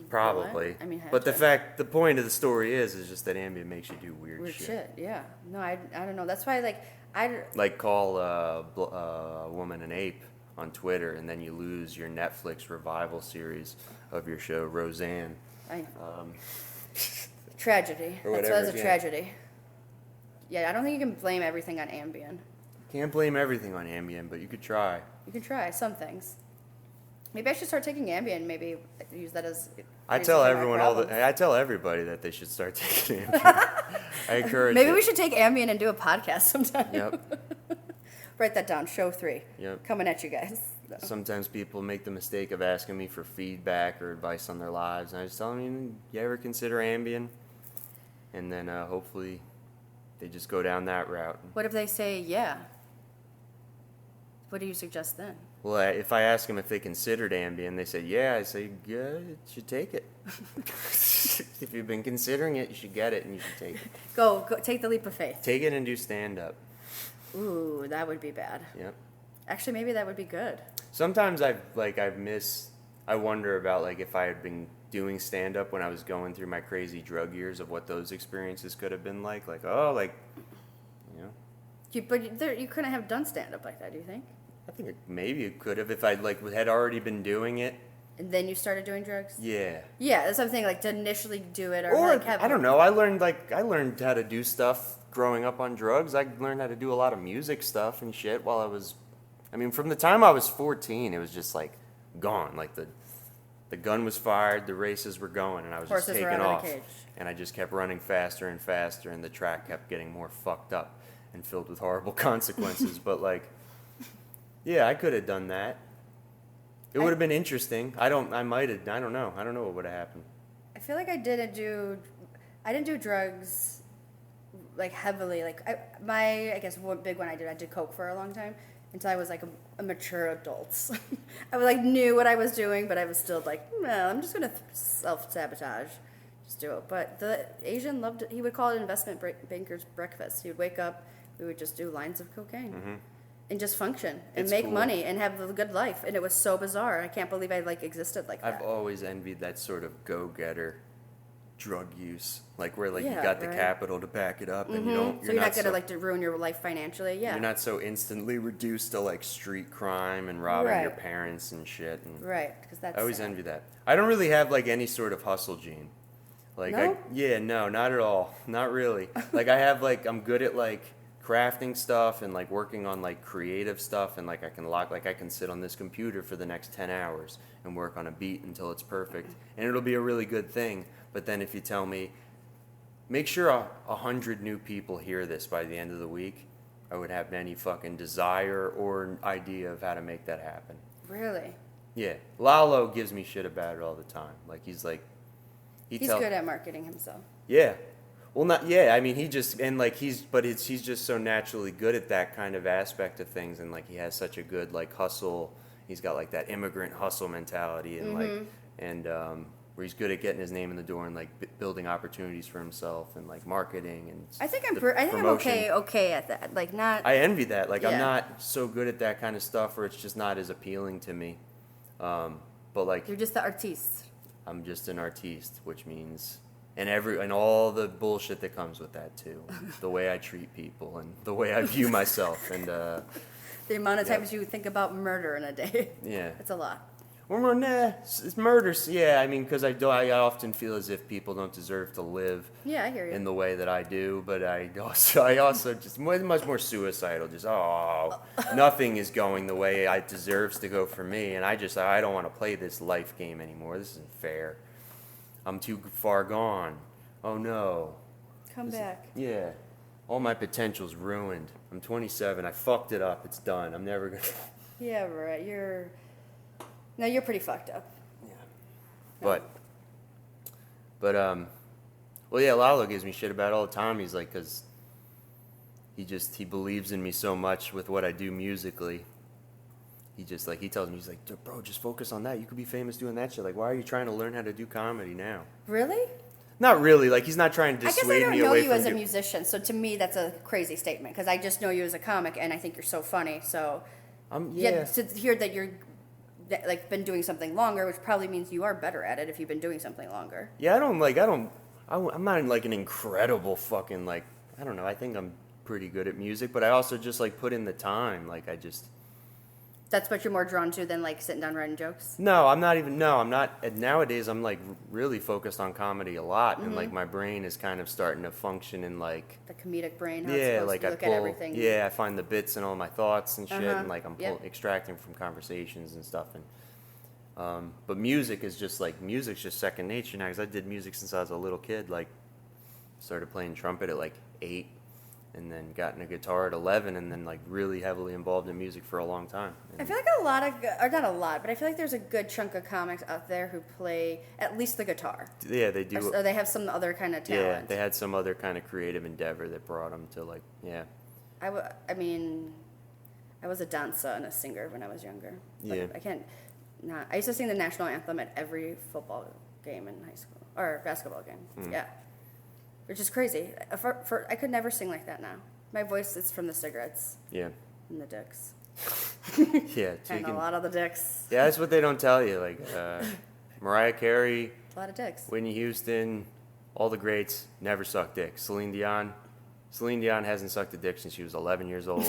Probably. It? I mean, but the point of the story is just that Ambien makes you do weird shit. Yeah. No, I don't know. That's why, like, call a woman an ape on Twitter, and then you lose your Netflix revival series of your show, Roseanne. Tragedy. That's why it's a tragedy. Yeah, I don't think you can blame everything on Ambien. Can't blame everything on Ambien, but you could try. You can try some things. Maybe I should start taking Ambien. Maybe use that as. I tell everybody that they should start taking Ambien. I encourage. Maybe we should take Ambien and do a podcast sometime. Yep. Write that down. Show 3. Yep. Coming at you guys. No. Sometimes people make the mistake of asking me for feedback or advice on their lives, and I just tell them, you ever consider Ambien? And then hopefully they just go down that route. What if they say, yeah? What do you suggest then? Well, if I ask them if they considered Ambien, they say, yeah, I say, yeah, you should take it. If you've been considering it, you should get it and you should take it. Go take the leap of faith. Take it and do stand-up. Ooh, that would be bad. Yep. Actually, maybe that would be good. Sometimes I wonder about like if I had been doing stand-up when I was going through my crazy drug years, of what those experiences could have been like. Like, But you couldn't have done stand-up like that, do you think? I think maybe it could have if I had already been doing it. And then you started doing drugs? Yeah. Yeah, that's something like to initially do it or like have I don't know. I learned how to do stuff growing up on drugs. I learned how to do a lot of music stuff and shit from the time I was 14, it was just like gone. Like the gun was fired, the races were going, and I was just taking off. And I just kept running faster and faster, and the track kept getting more fucked up and filled with horrible consequences. But yeah, I could have done that. It would have been interesting. I don't know. I don't know what would have happened. I feel like I didn't do drugs like heavily. Like I guess one big one I did coke for a long time until I was like a mature adult. I knew what I was doing, but I was still like, no, I'm just gonna self-sabotage, just do it. But the Asian loved it. He would call it investment banker's breakfast. He would wake up, we would just do lines of cocaine. Mm-hmm. And just function and make money and have a good life. And it was so bizarre. I can't believe I existed like that. I've always envied that sort of go-getter drug use, like where like you got the capital to back it up, and you're not gonna like to ruin your life financially. Yeah, you're not so instantly reduced to like street crime and robbing your parents and shit. And because that's. I always envy that. I don't really have like any sort of hustle gene. Like no? Not at all, not really. Like I have like I'm good at like crafting stuff and like working on like creative stuff, and like I can sit on this computer for the next 10 hours and work on a beat until it's perfect, and it'll be a really good thing. But then if you tell me, make sure 100 new people hear this by the end of the week, I would have any fucking desire or idea of how to make that happen. Really? Yeah. Lalo gives me shit about it all the time. Like he's good at marketing himself. Yeah. Well, I mean, he's just so naturally good at that kind of aspect of things, and like he has such a good like hustle. He's got like that immigrant hustle mentality, and where he's good at getting his name in the door and like building opportunities for himself and like marketing and. I think I'm okay at that. Like not. I envy that. Like I'm not so good at that kind of stuff, or it's just not as appealing to me. But like you're just the artiste. I'm just an artiste, which means. And all the bullshit that comes with that too, the way I treat people and the way I view myself, and the amount of times you think about murder in a day. Yeah, it's a lot. Well, it's murder. Yeah, I mean, because I often feel as if people don't deserve to live. Yeah, I hear you. In the way that I do, but I also just much more suicidal. Just nothing is going the way it deserves to go for me, and I don't want to play this life game anymore. This isn't fair. I'm too far gone. Oh no. Come back. Yeah. All my potential's ruined. I'm 27. I fucked it up. It's done. I'm never gonna. Yeah, right. You're pretty fucked up. Yeah. No. Well, yeah, Lalo gives me shit about it all the time. He's like, because he believes in me so much with what I do musically. He tells me, he's like, bro, just focus on that. You could be famous doing that shit. Like, why are you trying to learn how to do comedy now? Really? Not really. Like, he's not trying to dissuade me away from... I guess I don't know you as a musician, so to me that's a crazy statement, because I just know you as a comic, and I think you're so funny, so... to hear that you're, like, been doing something longer, which probably means you are better at it if you've been doing something longer. Yeah, I'm not, like, an incredible fucking, like... I don't know. I think I'm pretty good at music, but I also just, like, put in the time. Like, I just... That's what you're more drawn to than, like, sitting down writing jokes? No, I'm not. Nowadays, I'm, like, really focused on comedy a lot. And, like, my brain is kind of starting to function in, like... The comedic brain, how it's supposed to look at everything. Yeah, I find the bits in all my thoughts and shit. And, like, I'm extracting from conversations and stuff. And but music's just second nature now. Because I did music since I was a little kid. Like, started playing trumpet at, like, 8. And then got in a guitar at 11, and then like really heavily involved in music for a long time. And I feel like not a lot, but I feel like there's a good chunk of comics out there who play at least the guitar. Yeah, they do. Or they have some other kind of talent. Yeah, they had some other kind of creative endeavor that brought them to like, yeah. I was a dancer and a singer when I was younger. Yeah. I used to sing the national anthem at every football game in high school, or basketball game. Yeah. Which is crazy. I could never sing like that now. My voice is from the cigarettes. Yeah. And the dicks. Yeah. And a lot of the dicks. Yeah, that's what they don't tell you. Like, Mariah Carey. A lot of dicks. Whitney Houston, all the greats, never sucked dick. Celine Dion hasn't sucked a dick since she was 11 years old.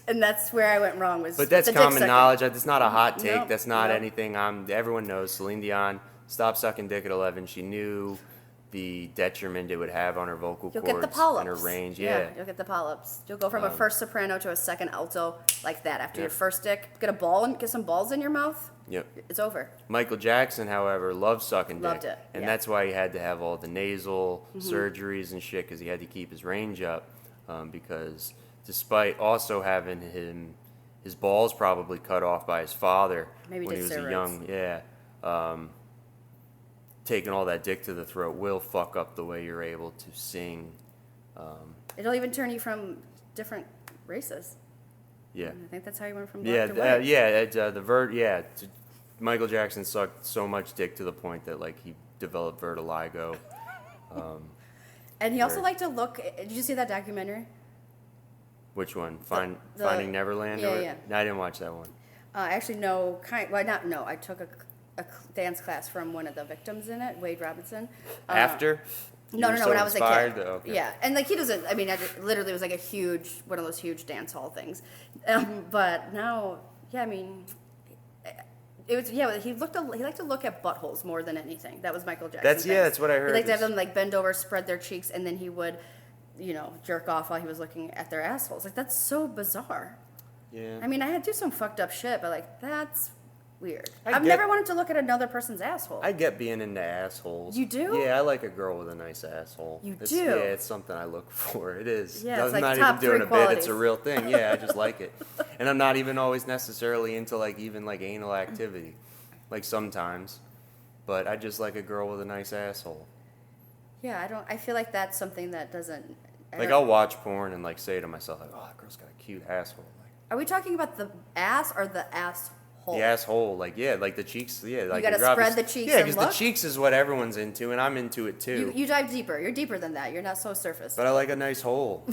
And that's where I went wrong. But that's common knowledge. That's not a hot take. That's not anything. Everyone knows Celine Dion stopped sucking dick at 11. She knew the detriment it would have on her vocal cords and her range. Yeah, you'll get the polyps. You'll go from a first soprano to a second alto like that after your first dick. Get some balls in your mouth. Yep. It's over. Michael Jackson, however, loved sucking dick. Loved it. And that's why he had to have all the nasal surgeries and shit, because he had to keep his range up. Because despite also having his balls probably cut off by his father when he was a young, taking all that dick to the throat will fuck up the way you're able to sing. It'll even turn you from different races. Yeah. I think that's how you went from black to white. Michael Jackson sucked so much dick to the point that like he developed vertigo. And he also liked to look. Did you see that documentary? Which one? Finding Neverland? Yeah. No, I didn't watch that one. Actually, no. I took a dance class from one of the victims in it, Wade Robinson. After? No, when I was a kid. Okay. Yeah, and like he doesn't. I mean, literally, it was like one of those huge dance hall things. But now, yeah, I mean, it was. Yeah, he liked to look at buttholes more than anything. That was Michael Jackson. That's what I heard. He liked to have them like bend over, spread their cheeks, and then he would, jerk off while he was looking at their assholes. Like that's so bizarre. Yeah. I mean, I had to do some fucked up shit, but like that's weird. I've never wanted to look at another person's asshole. I get being into assholes. You do? Yeah, I like a girl with a nice asshole. You do? Yeah, it's something I look for. It is. Yeah, it's I'm like not top even doing 3 a qualities. bit. It's a real thing. Yeah, I just like it. And I'm not even always necessarily into like even like anal activity. Like sometimes. But I just like a girl with a nice asshole. Yeah, I feel like that's something that doesn't... I'll watch porn and like say to myself, like, oh, that girl's got a cute asshole. Like, are we talking about the ass or the asshole? The asshole, like the cheeks, like you gotta spread the cheeks. Yeah, because the cheeks is what everyone's into, and I'm into it too. You dive deeper. You're deeper than that. You're not so surface. But I like a nice hole.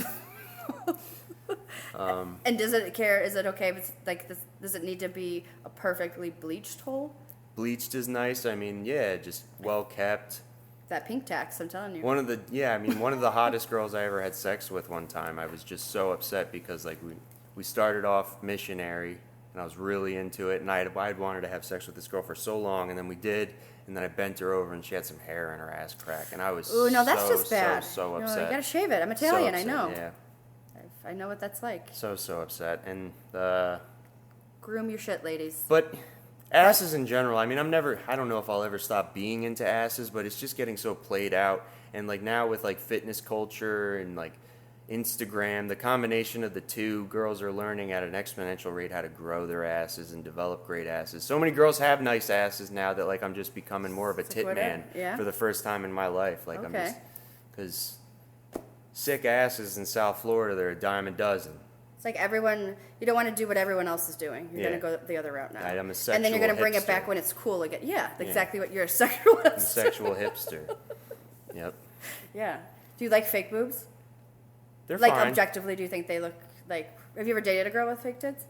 And does it care? Is it okay? If it's does it need to be a perfectly bleached hole? Bleached is nice. I mean, yeah, just well kept. That pink tax, I'm telling you. One of the hottest girls I ever had sex with one time. I was just so upset because like we started off missionary. And I was really into it, and I'd wanted to have sex with this girl for so long, and then we did, and then I bent her over, and she had some hair in her ass crack, and I was that's just bad. so upset. You gotta shave it. I'm Italian, so upset, I know. Yeah. I know what that's like. So upset, and groom your shit, ladies. But asses in general, I mean, I don't know if I'll ever stop being into asses, but it's just getting so played out, and like now with like fitness culture and like Instagram, the combination of the two, girls are learning at an exponential rate how to grow their asses and develop great asses. So many girls have nice asses now that like I'm just becoming more of a tit man for the first time in my life. Like I'm just, because sick asses in South Florida, they're a dime a dozen. It's like everyone, you don't want to do what everyone else is doing. You're going to go the other route now. I'm a sexual and then you're going to bring it back when it's cool again. Yeah, exactly what you're a sexual hipster. I'm a sexual hipster. Yep. Yeah. Do you like fake boobs? They're like fine. Objectively, do you think they look like? Have you ever dated a girl with fake tits?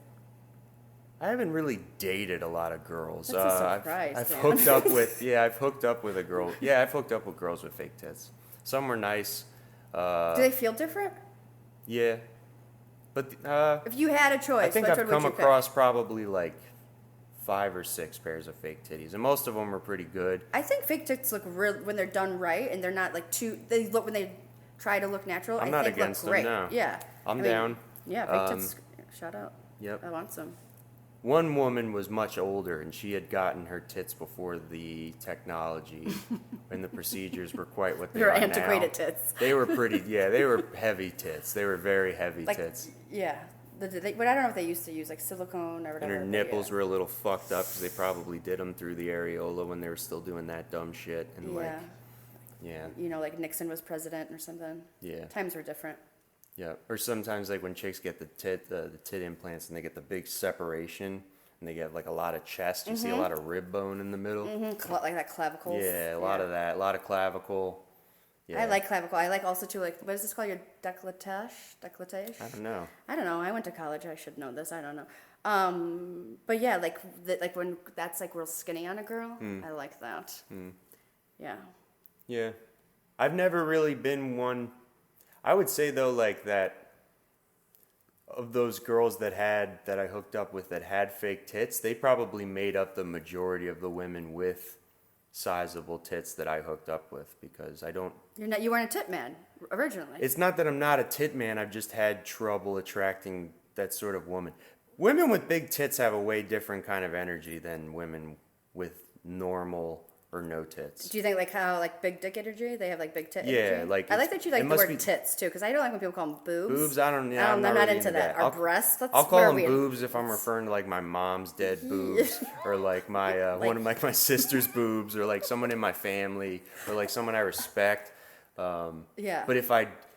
I haven't really dated a lot of girls. That's a surprise. I've hooked up with I've hooked up with a girl. Yeah, I've hooked up with girls with fake tits. Some were nice. Do they feel different? Yeah, but if you had a choice, I think which I've come across probably like 5 or 6 pairs of fake titties, and most of them are pretty good. I think fake tits look real when they're done right, and they're not like too. They look when they try to look natural. I'm not against them, no. Yeah. I'm down. Yeah, fake tits, shout out. Yep. I want some. One woman was much older, and she had gotten her tits before the technology and the procedures were quite what they are now. They're antiquated tits. They were pretty, they were heavy tits. They were very heavy tits. Yeah. But I don't know if they used to use like silicone or whatever. And her nipples were a little fucked up because they probably did them through the areola when they were still doing that dumb shit. And like Nixon was president or something. Yeah. Times were different. Yeah. Or sometimes like when chicks get the tit implants and they get the big separation and they get like a lot of chest, you see a lot of rib bone in the middle. Mm-hmm. Like that clavicle. Yeah, a lot of that. A lot of clavicle. Yeah. I like clavicle. I like also too, like, what is this called? Your décolletage? I don't know. I went to college. I should know this. I don't know. But yeah, like when that's like real skinny on a girl, I like that. Yeah. Yeah. I've never really been one. I would say though, like that of those girls that I hooked up with that had fake tits, they probably made up the majority of the women with sizable tits that I hooked up with, because I don't. You weren't a tit man originally. It's not that I'm not a tit man. I've just had trouble attracting that sort of woman. Women with big tits have a way different kind of energy than women with normal or no tits. Do you think like how like big dick energy? They have like big tit energy? Yeah, like I like that you like the word tits too, because I don't like when people call them boobs. Boobs, I'm not really into that. Our breasts. I'll call them boobs if I'm referring to like my mom's dead boobs, or like my one of my sister's boobs, or like someone in my family, or like someone I respect. Yeah. But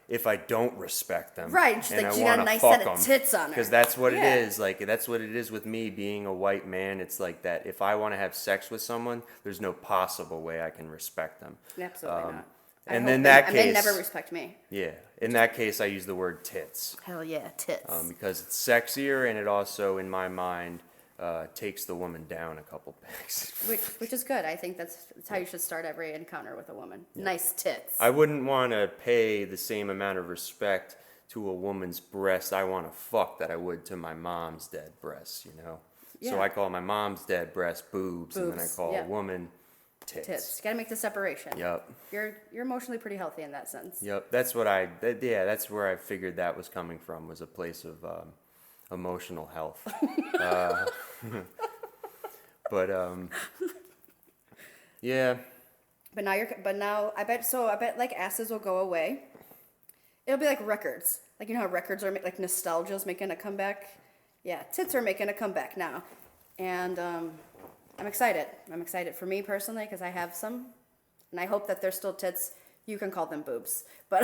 if I don't respect them, right? Just and like I you got a nice set of tits on her, because that's what it is. Like that's what it is with me being a white man. It's like that. If I want to have sex with someone, there's no possible way I can respect them. Absolutely not. And in that case, they never respect me. Yeah. In that case, I use the word tits. Hell yeah, tits. Because it's sexier, and it also, in my mind, takes the woman down a couple pegs. Which is good. I think that's how you should start every encounter with a woman. Yeah. Nice tits. I wouldn't want to pay the same amount of respect to a woman's breast I want to fuck that I would to my mom's dead breasts, you know? Yeah. So I call my mom's dead breast boobs, and then I call a woman tits. You gotta make the separation. Yep. You're emotionally pretty healthy in that sense. Yep. That's where I figured that was coming from, was a place of emotional health. But yeah. But now I bet like asses will go away. It'll be like records. Like, you know how records are like nostalgia's making a comeback? Yeah, tits are making a comeback now. And I'm excited. I'm excited for me personally because I have some, and I hope that they're still tits. You can call them boobs, but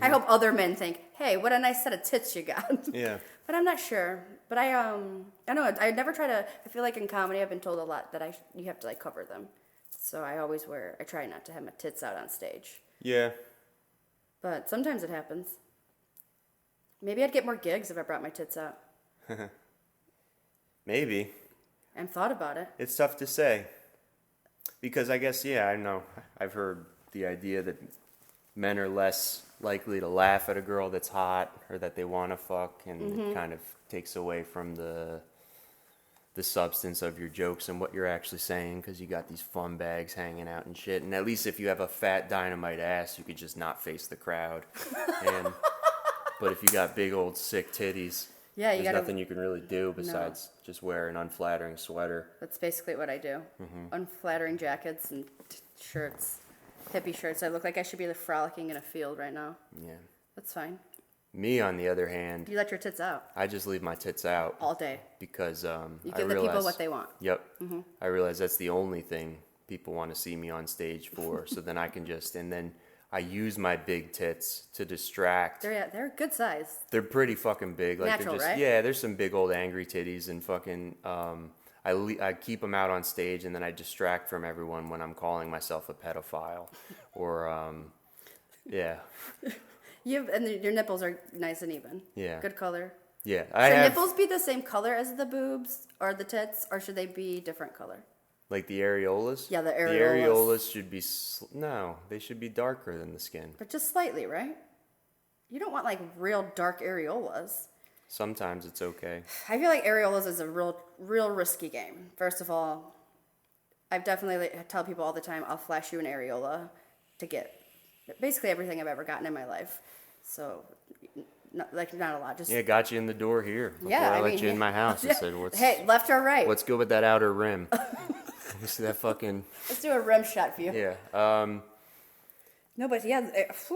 I hope other men think, "Hey, what a nice set of tits you got." Yeah. But I'm not sure. But I know I never try to. I feel like in comedy I've been told a lot that you have to like cover them. So I try not to have my tits out on stage. Yeah. But sometimes it happens. Maybe I'd get more gigs if I brought my tits out. Maybe. I've thought about it. It's tough to say. Because I guess, I know. I've heard the idea that men are less likely to laugh at a girl that's hot or that they want to fuck, and it kind of takes away from the substance of your jokes and what you're actually saying, because you got these fun bags hanging out and shit. And at least if you have a fat dynamite ass, you could just not face the crowd. But if you got big old sick titties, there's nothing you can really do besides just wear an unflattering sweater. That's basically what I do. Unflattering jackets and shirts, hippie shirts. I look like I should be frolicking in a field right now. Yeah. That's fine. Me, on the other hand, you let your tits out. I just leave my tits out all day because you give the people what they want. Yep. I realize that's the only thing people want to see me on stage for. So then I can and then I use my big tits to distract. They're good size. They're pretty fucking big. Like natural, they're just, right? Yeah, there's some big old angry titties, and fucking I keep them out on stage, and then I distract from everyone when I'm calling myself a pedophile, or yeah. And your nipples are nice and even. Yeah. Good color. Yeah. Should nipples be the same color as the boobs or the tits, or should they be different color? Like the areolas? Yeah, the areolas. The areolas should be... No, they should be darker than the skin. But just slightly, right? You don't want, like, real dark areolas. Sometimes it's okay. I feel like areolas is a real risky game. First of all, I've definitely tell people all the time, I'll flash you an areola to get basically everything I've ever gotten in my life. So, not a lot. Just got you in the door here. Before I let you in my house. I said, hey, left or right? Let's go with that outer rim. You see that fucking... Let's do a rim shot for you. Yeah. No, but yeah,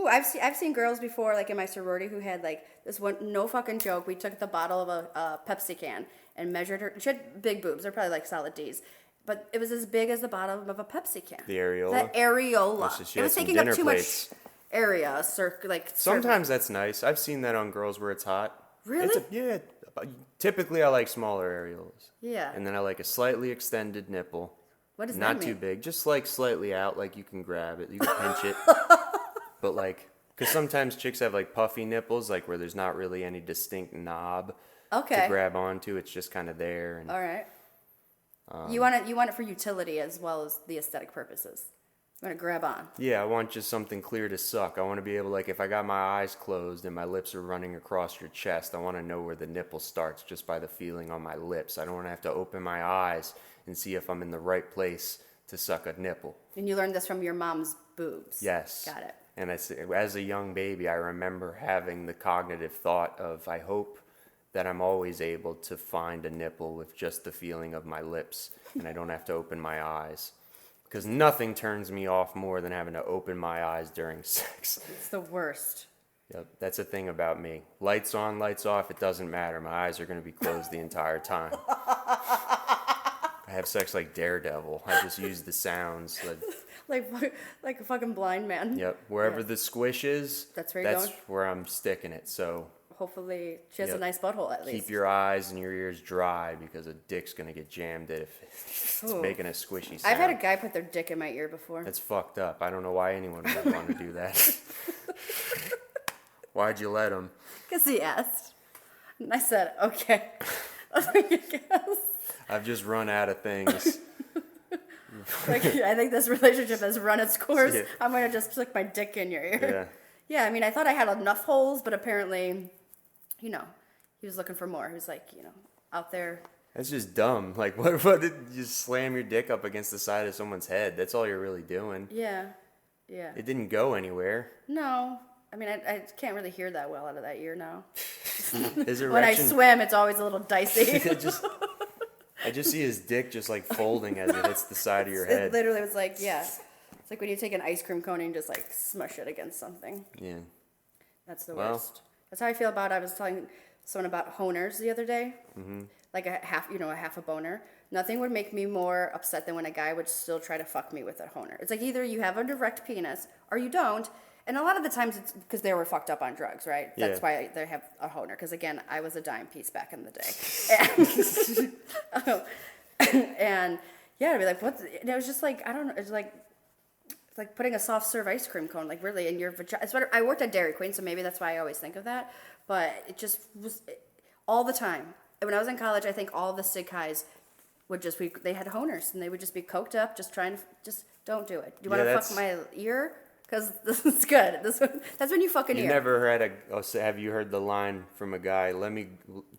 I've seen girls before, like in my sorority, who had like this one, no fucking joke. We took the bottle of a Pepsi can and measured her. She had big boobs. They're probably like solid D's. But it was as big as the bottom of a Pepsi can. The areola? The areola. It was taking up too much area. Sometimes that's nice. I've seen that on girls where it's hot. Really? Yeah. Typically, I like smaller areolas. Yeah. And then I like a slightly extended nipple. What does that mean? Not too big. Just like slightly out, like you can grab it. You can pinch it. But like, because sometimes chicks have like puffy nipples, like where there's not really any distinct knob to grab onto. It's just kind of there. And, all right. You want it for utility as well as the aesthetic purposes. You want to grab on. Yeah, I want just something clear to suck. I want to be able, like, if I got my eyes closed and my lips are running across your chest, I want to know where the nipple starts just by the feeling on my lips. I don't want to have to open my eyes and see if I'm in the right place to suck a nipple. And you learned this from your mom's boobs. Yes. Got it. And as a young baby, I remember having the cognitive thought of, I hope that I'm always able to find a nipple with just the feeling of my lips, and I don't have to open my eyes. Because nothing turns me off more than having to open my eyes during sex. It's the worst. Yep, that's a thing about me. Lights on, lights off, it doesn't matter. My eyes are going to be closed the entire time. I have sex like Daredevil. I just use the sounds. Like a fucking blind man. Yep, wherever the squish is, that's where where I'm sticking it. So hopefully she has a nice butthole at least. Keep your eyes and your ears dry because a dick's going to get jammed if it's making a squishy sound. I've had a guy put their dick in my ear before. That's fucked up. I don't know why anyone would want to do that. Why'd you let him? Because he asked. And I said, okay. I guess. I've just run out of things. Like, I think this relationship has run its course. Yeah. I'm going to just stick my dick in your ear. Yeah. Yeah, I mean, I thought I had enough holes, but apparently, he was looking for more. He was like, out there. That's just dumb. Like, what did you just slam your dick up against the side of someone's head? That's all you're really doing. Yeah. It didn't go anywhere. No. I mean, I can't really hear that well out of that ear now. His erection, when I swim, it's always a little dicey. I just see his dick just like folding as it hits the side of your head. It literally was like, it's like when you take an ice cream cone and just like smush it against something. Yeah. That's the worst. That's how I feel about. I was telling someone about honers the other day. Mm-hmm. Like a half a boner. Nothing would make me more upset than when a guy would still try to fuck me with a honer. It's like either you have a direct penis or you don't. And a lot of the times it's because they were fucked up on drugs, right? That's why they have a honer. Because again, I was a dime piece back in the day. And yeah, I'd be like, what? And it was just like, I don't know. It's like putting a soft serve ice cream cone, like really in your vagina. I worked at Dairy Queen, so maybe that's why I always think of that. But it just was all the time. And when I was in college, I think all the sig guys would just be, they had honers and they would just be coked up, just trying to, just don't do it. Do you want to fuck my ear? Because this is good. That's when you fuck an ear. You never had have you heard the line from a guy,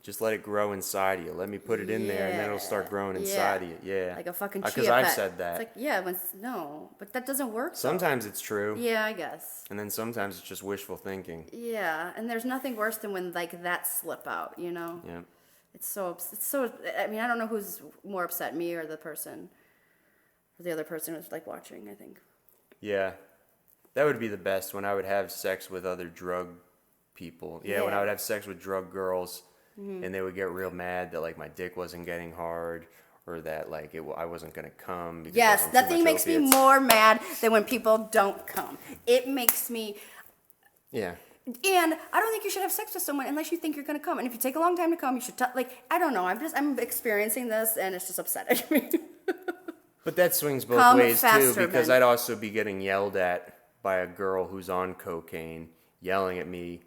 just let it grow inside of you. Let me put it in there and then it'll start growing inside of you. Yeah. Like a fucking chia pet. Because I've said that. It's like, no, but that doesn't work. Sometimes it's true. Yeah, I guess. And then sometimes it's just wishful thinking. Yeah, and there's nothing worse than when like that slip out, Yeah. It's so, I mean, I don't know who's more upset, me or the person, or the other person who's like watching, I think. Yeah. That would be the best, when I would have sex with other drug people. Yeah, when I would have sex with drug girls, and they would get real mad that like my dick wasn't getting hard, or that like I wasn't gonna come. Because nothing makes me more mad than when people don't come. It makes me. Yeah. And I don't think you should have sex with someone unless you think you're gonna come. And if you take a long time to come, you should I don't know. I'm experiencing this, and it's just upsetting me. But that swings both ways too, because I'd also be getting yelled at by a girl who's on cocaine, yelling at me,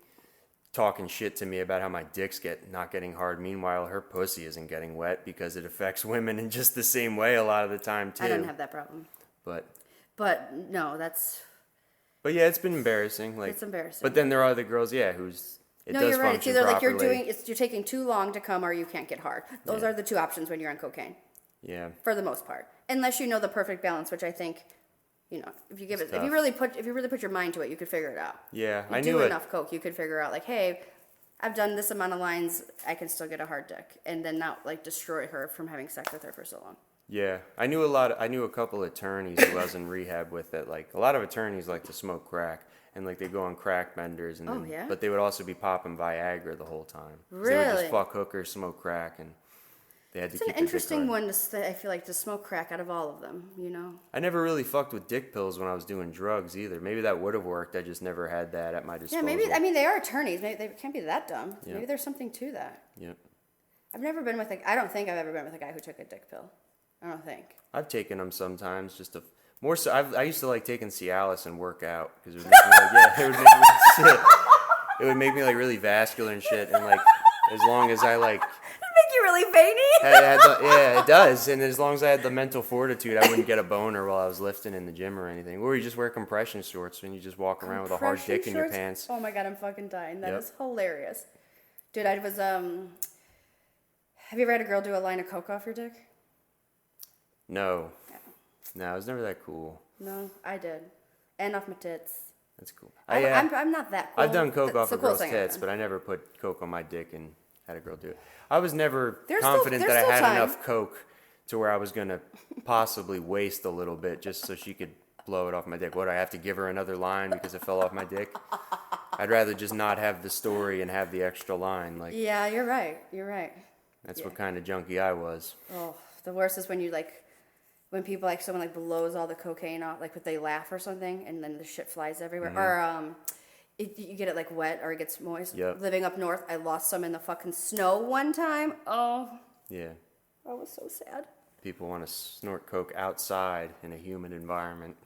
talking shit to me about how my dick's not getting hard. Meanwhile, her pussy isn't getting wet because it affects women in just the same way a lot of the time too. I don't have that problem. But no, that's. But yeah, it's been embarrassing. It's embarrassing. But then there are the girls, whose it does you're right. It's either properly. like you're taking too long to come, or you can't get hard. Those are the two options when you're on cocaine. Yeah. For the most part, unless you know the perfect balance, which I think. If you really put your mind to it, you could figure it out. Yeah, I knew enough coke, you could figure out like, hey, I've done this amount of lines, I can still get a hard dick, and then not like destroy her from having sex with her for so long. Yeah, I knew a couple attorneys who I was in rehab with that. Like a lot of attorneys like to smoke crack, and like they go on crack benders, and but they would also be popping Viagra the whole time. Really? They would just fuck hookers, smoke crack, and. It's an interesting one I feel like to smoke crack out of all of them, I never really fucked with dick pills when I was doing drugs either. Maybe that would have worked. I just never had that at my disposal. Yeah, maybe. I mean, they are attorneys. Maybe they can't be that dumb. Yep. Maybe there's something to that. Yep. I don't think I've ever been with a guy who took a dick pill. I don't think. I've taken them sometimes, just to more so. I used to like taking Cialis and work out because it would make me like it would make me like really vascular and shit, and like as long as I like. You really veiny? Yeah, it does. And as long as I had the mental fortitude, I wouldn't get a boner while I was lifting in the gym or anything. Or you just wear compression shorts and you just walk around with a hard dick in your pants. Oh my god, I'm fucking dying. That is hilarious. Dude, I was have you ever had a girl do a line of coke off your dick? No. No, it was never that cool. No, I did. And off my tits. That's cool. I'm not that cool. I've done coke off a girl's tits, but I never put coke on my dick and had a girl do it. I was never confident that I had enough coke to where I was going to possibly waste a little bit just so she could blow it off my dick. What, I have to give her another line because it fell off my dick? I'd rather just not have the story and have the extra line. Like, yeah, you're right. That's what kind of junkie I was. Oh, the worst is when you when people someone blows all the cocaine off, like when they laugh or something, and then the shit flies everywhere. Mm-hmm. Or you get it wet or it gets moist. Yep. Living up north, I lost some in the fucking snow one time. Oh. Yeah. That was so sad. People want to snort coke outside in a humid environment.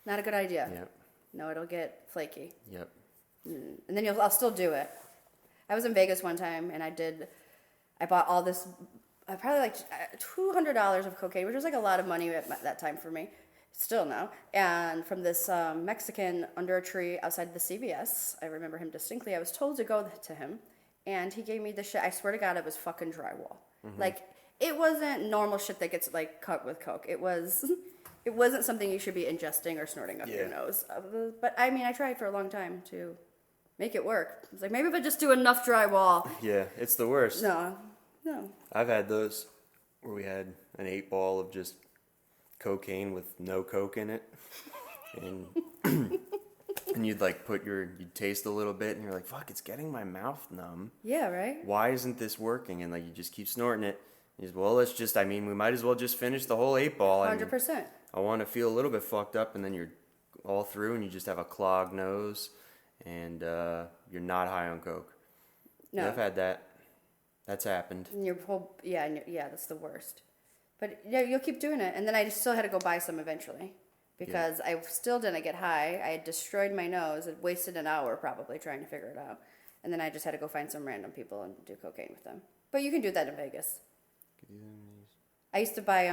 Not a good idea. Yep. No, it'll get flaky. Yep. And then I'll still do it. I was in Vegas one time and I bought all this probably like $200 of cocaine, which was like a lot of money at that time for me. Still now. And from this Mexican under a tree outside the CVS. I remember him distinctly. I was told to go to him, and he gave me the shit. I swear to God, it was fucking drywall. Mm-hmm. Like, it wasn't normal shit that gets, like, cut with coke. It wasn't something you should be ingesting or snorting up your nose. But, I mean, I tried for a long time to make it work. It's like, maybe if I just do enough drywall. Yeah, it's the worst. No. I've had those where we had an 8-ball of just cocaine with no coke in it, and and you'd like you'd taste a little bit, and you're like, fuck, it's getting my mouth numb. Yeah, right. Why isn't this working? And like you just keep snorting it. And we might as well just finish the whole 8-ball. 100%. I want to feel a little bit fucked up, and then you're all through, and you just have a clogged nose, and you're not high on coke. No, I've had that. That's happened. And your whole that's the worst. But yeah, you'll keep doing it. And then I still had to go buy some eventually because I still didn't get high. I had destroyed my nose. It wasted an hour probably trying to figure it out. And then I just had to go find some random people and do cocaine with them. But you can do that in Vegas. I used to buy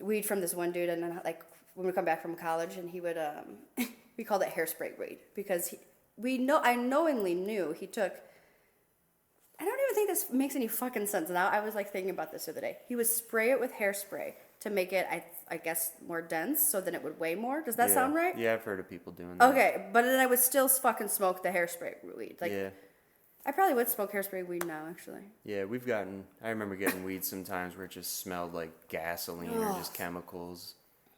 weed from this one dude, and then like when we come back from college, and he would we called it hairspray weed because I knowingly knew he took. I don't even think this makes any fucking sense. Now I was like thinking about this the other day. He would spray it with hairspray to make it, I guess, more dense, so then it would weigh more. Does that sound right? Yeah, I've heard of people doing that. Okay, but then I would still fucking smoke the hairspray weed. Like, yeah. I probably would smoke hairspray weed now, actually. Yeah, I remember getting weed sometimes where it just smelled like gasoline or just chemicals,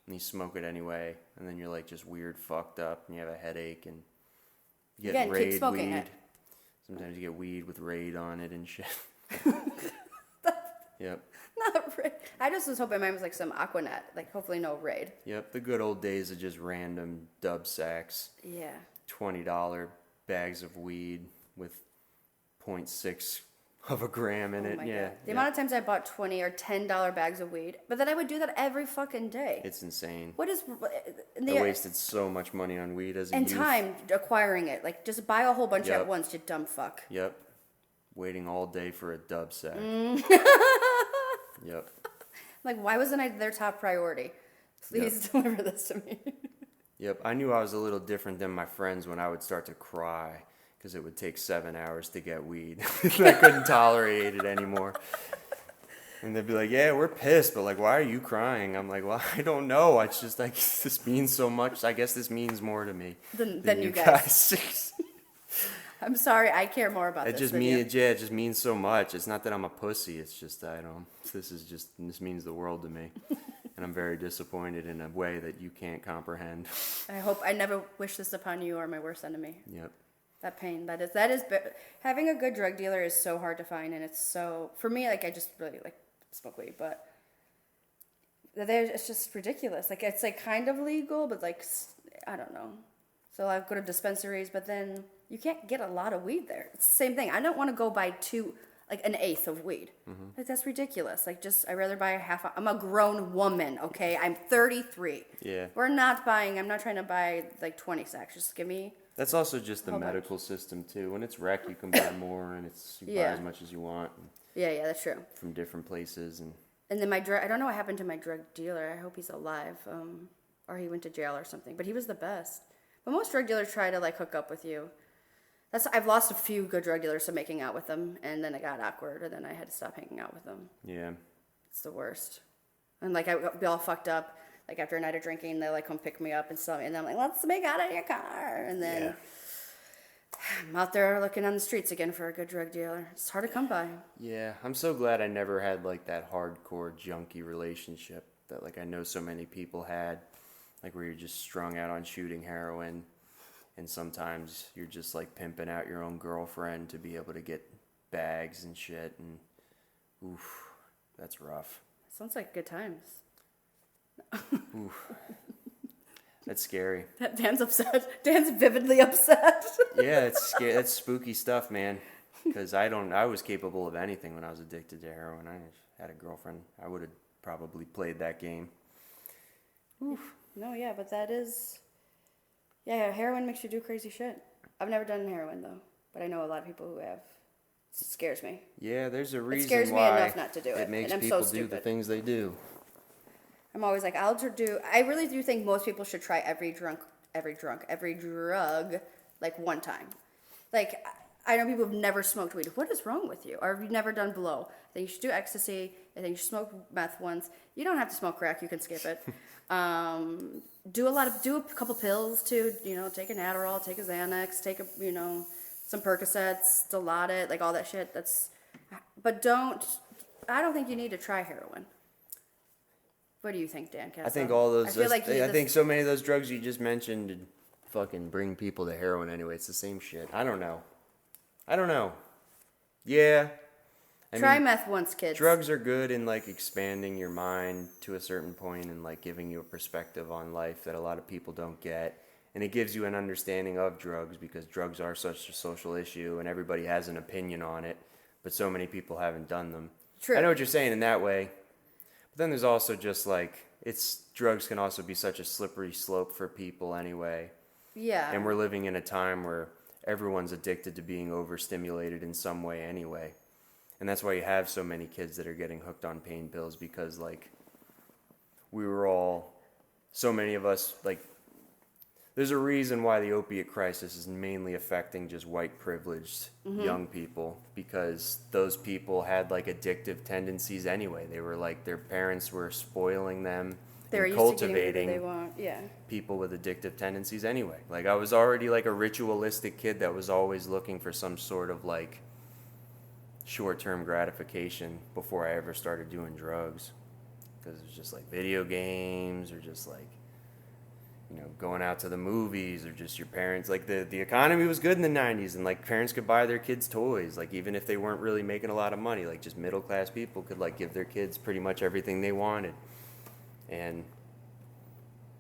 and you smoke it anyway, and then you're like just weird fucked up, and you have a headache, and you get Raid keep smoking weed. It. Sometimes you get weed with Raid on it and shit. Yep. Not Raid. I just was hoping mine was like some Aquanet. Like, hopefully no Raid. Yep, the good old days of just random dub sacks. Yeah. $20 bags of weed with 0.6 of a gram in it. Yeah. God. The amount of times I bought $20 or $10 bags of weed, but then I would do that every fucking day. It's insane. What is... I wasted so much money on weed as a youth. And time acquiring it. Like, just buy a whole bunch at once, you dumb fuck. Yep. Waiting all day for a dub sack. Yep. Like, why wasn't I their top priority? Please deliver this to me. Yep. I knew I was a little different than my friends when I would start to cry because it would take 7 hours to get weed. I couldn't tolerate it anymore. And they'd be like, yeah, we're pissed, but like, why are you crying? I'm like, well, I don't know. It's just like, this means so much. I guess this means more to me than you guys. I'm sorry, I care more about this than you. It just means so much. It's not that I'm a pussy. It's just, this means the world to me. And I'm very disappointed in a way that you can't comprehend. I never wish this upon you or my worst enemy. Yep. That pain, that is, having a good drug dealer is so hard to find, and it's so, for me, like, I just really, like, smoke weed, but it's just ridiculous. Like, it's, like, kind of legal, but, like, I don't know. So I go to dispensaries, but then you can't get a lot of weed there. It's the same thing. I don't want to go buy an eighth of weed. Mm-hmm. Like, that's ridiculous. Like, I'd rather buy I'm a grown woman, okay? I'm 33. Yeah. I'm not trying to buy, like, 20 sacks. Just give me... That's also just the medical system, too. When it's rec, you can buy more, and you buy as much as you want. Yeah, that's true. From different places. And then I don't know what happened to my drug dealer. I hope he's alive. Or he went to jail or something. But he was the best. But most drug dealers try to, like, hook up with you. I've lost a few good drug dealers to making out with them, and then it got awkward, and then I had to stop hanging out with them. Yeah. It's the worst. And, like, I'd be all fucked up. Like, after a night of drinking, they, like, come pick me up and stuff. And I'm like, let's make out of your car. And then I'm out there looking on the streets again for a good drug dealer. It's hard to come by. Yeah, I'm so glad I never had, like, that hardcore junkie relationship that, like, I know so many people had. Like, where you're just strung out on shooting heroin. And sometimes you're just, like, pimping out your own girlfriend to be able to get bags and shit. And, oof, that's rough. Sounds like good times. Oof. That's scary. Dan's upset. Dan's vividly upset. Yeah, it's scary. That's spooky stuff, man. Because I was capable of anything when I was addicted to heroin. I had a girlfriend. I would have probably played that game. Oof. No, yeah, but that is... Yeah, heroin makes you do crazy shit. I've never done heroin, though. But I know a lot of people who have. It scares me. Yeah, there's a reason it scares why me enough not to do it. It makes and I'm people so do the things they do. I'm always like, I really do think most people should try every drug, like one time. Like, I know people have never smoked weed. What is wrong with you? Or have you never done blow? I think you should do ecstasy. I think you should smoke meth once. You don't have to smoke crack. You can skip it. Do a couple pills too. Take an Adderall, take a Xanax, take some Percocets, Dilaudid, like all that shit. But I don't think you need to try heroin. What do you think, Dan Caso? I think all those. I think so many of those drugs you just mentioned fucking bring people to heroin anyway. It's the same shit. I don't know. Yeah. Try meth once, kids. Drugs are good in like expanding your mind to a certain point and like giving you a perspective on life that a lot of people don't get. And it gives you an understanding of drugs because drugs are such a social issue and everybody has an opinion on it, but so many people haven't done them. True. I know what you're saying in that way. But then there's also just like drugs can also be such a slippery slope for people anyway. Yeah. And we're living in a time where everyone's addicted to being overstimulated in some way anyway. And that's why you have so many kids that are getting hooked on pain pills because like so many of us, like there's a reason why the opiate crisis is mainly affecting just white privileged young people because those people had like addictive tendencies anyway. They were like their parents were spoiling them and cultivating people with addictive tendencies anyway. Like I was already like a ritualistic kid that was always looking for some sort of like short-term gratification before I ever started doing drugs because it was just like video games or just like going out to the movies or just your parents. Like the economy was good in the 90s and like parents could buy their kids toys, like even if they weren't really making a lot of money, like just middle class people could like give their kids pretty much everything they wanted. And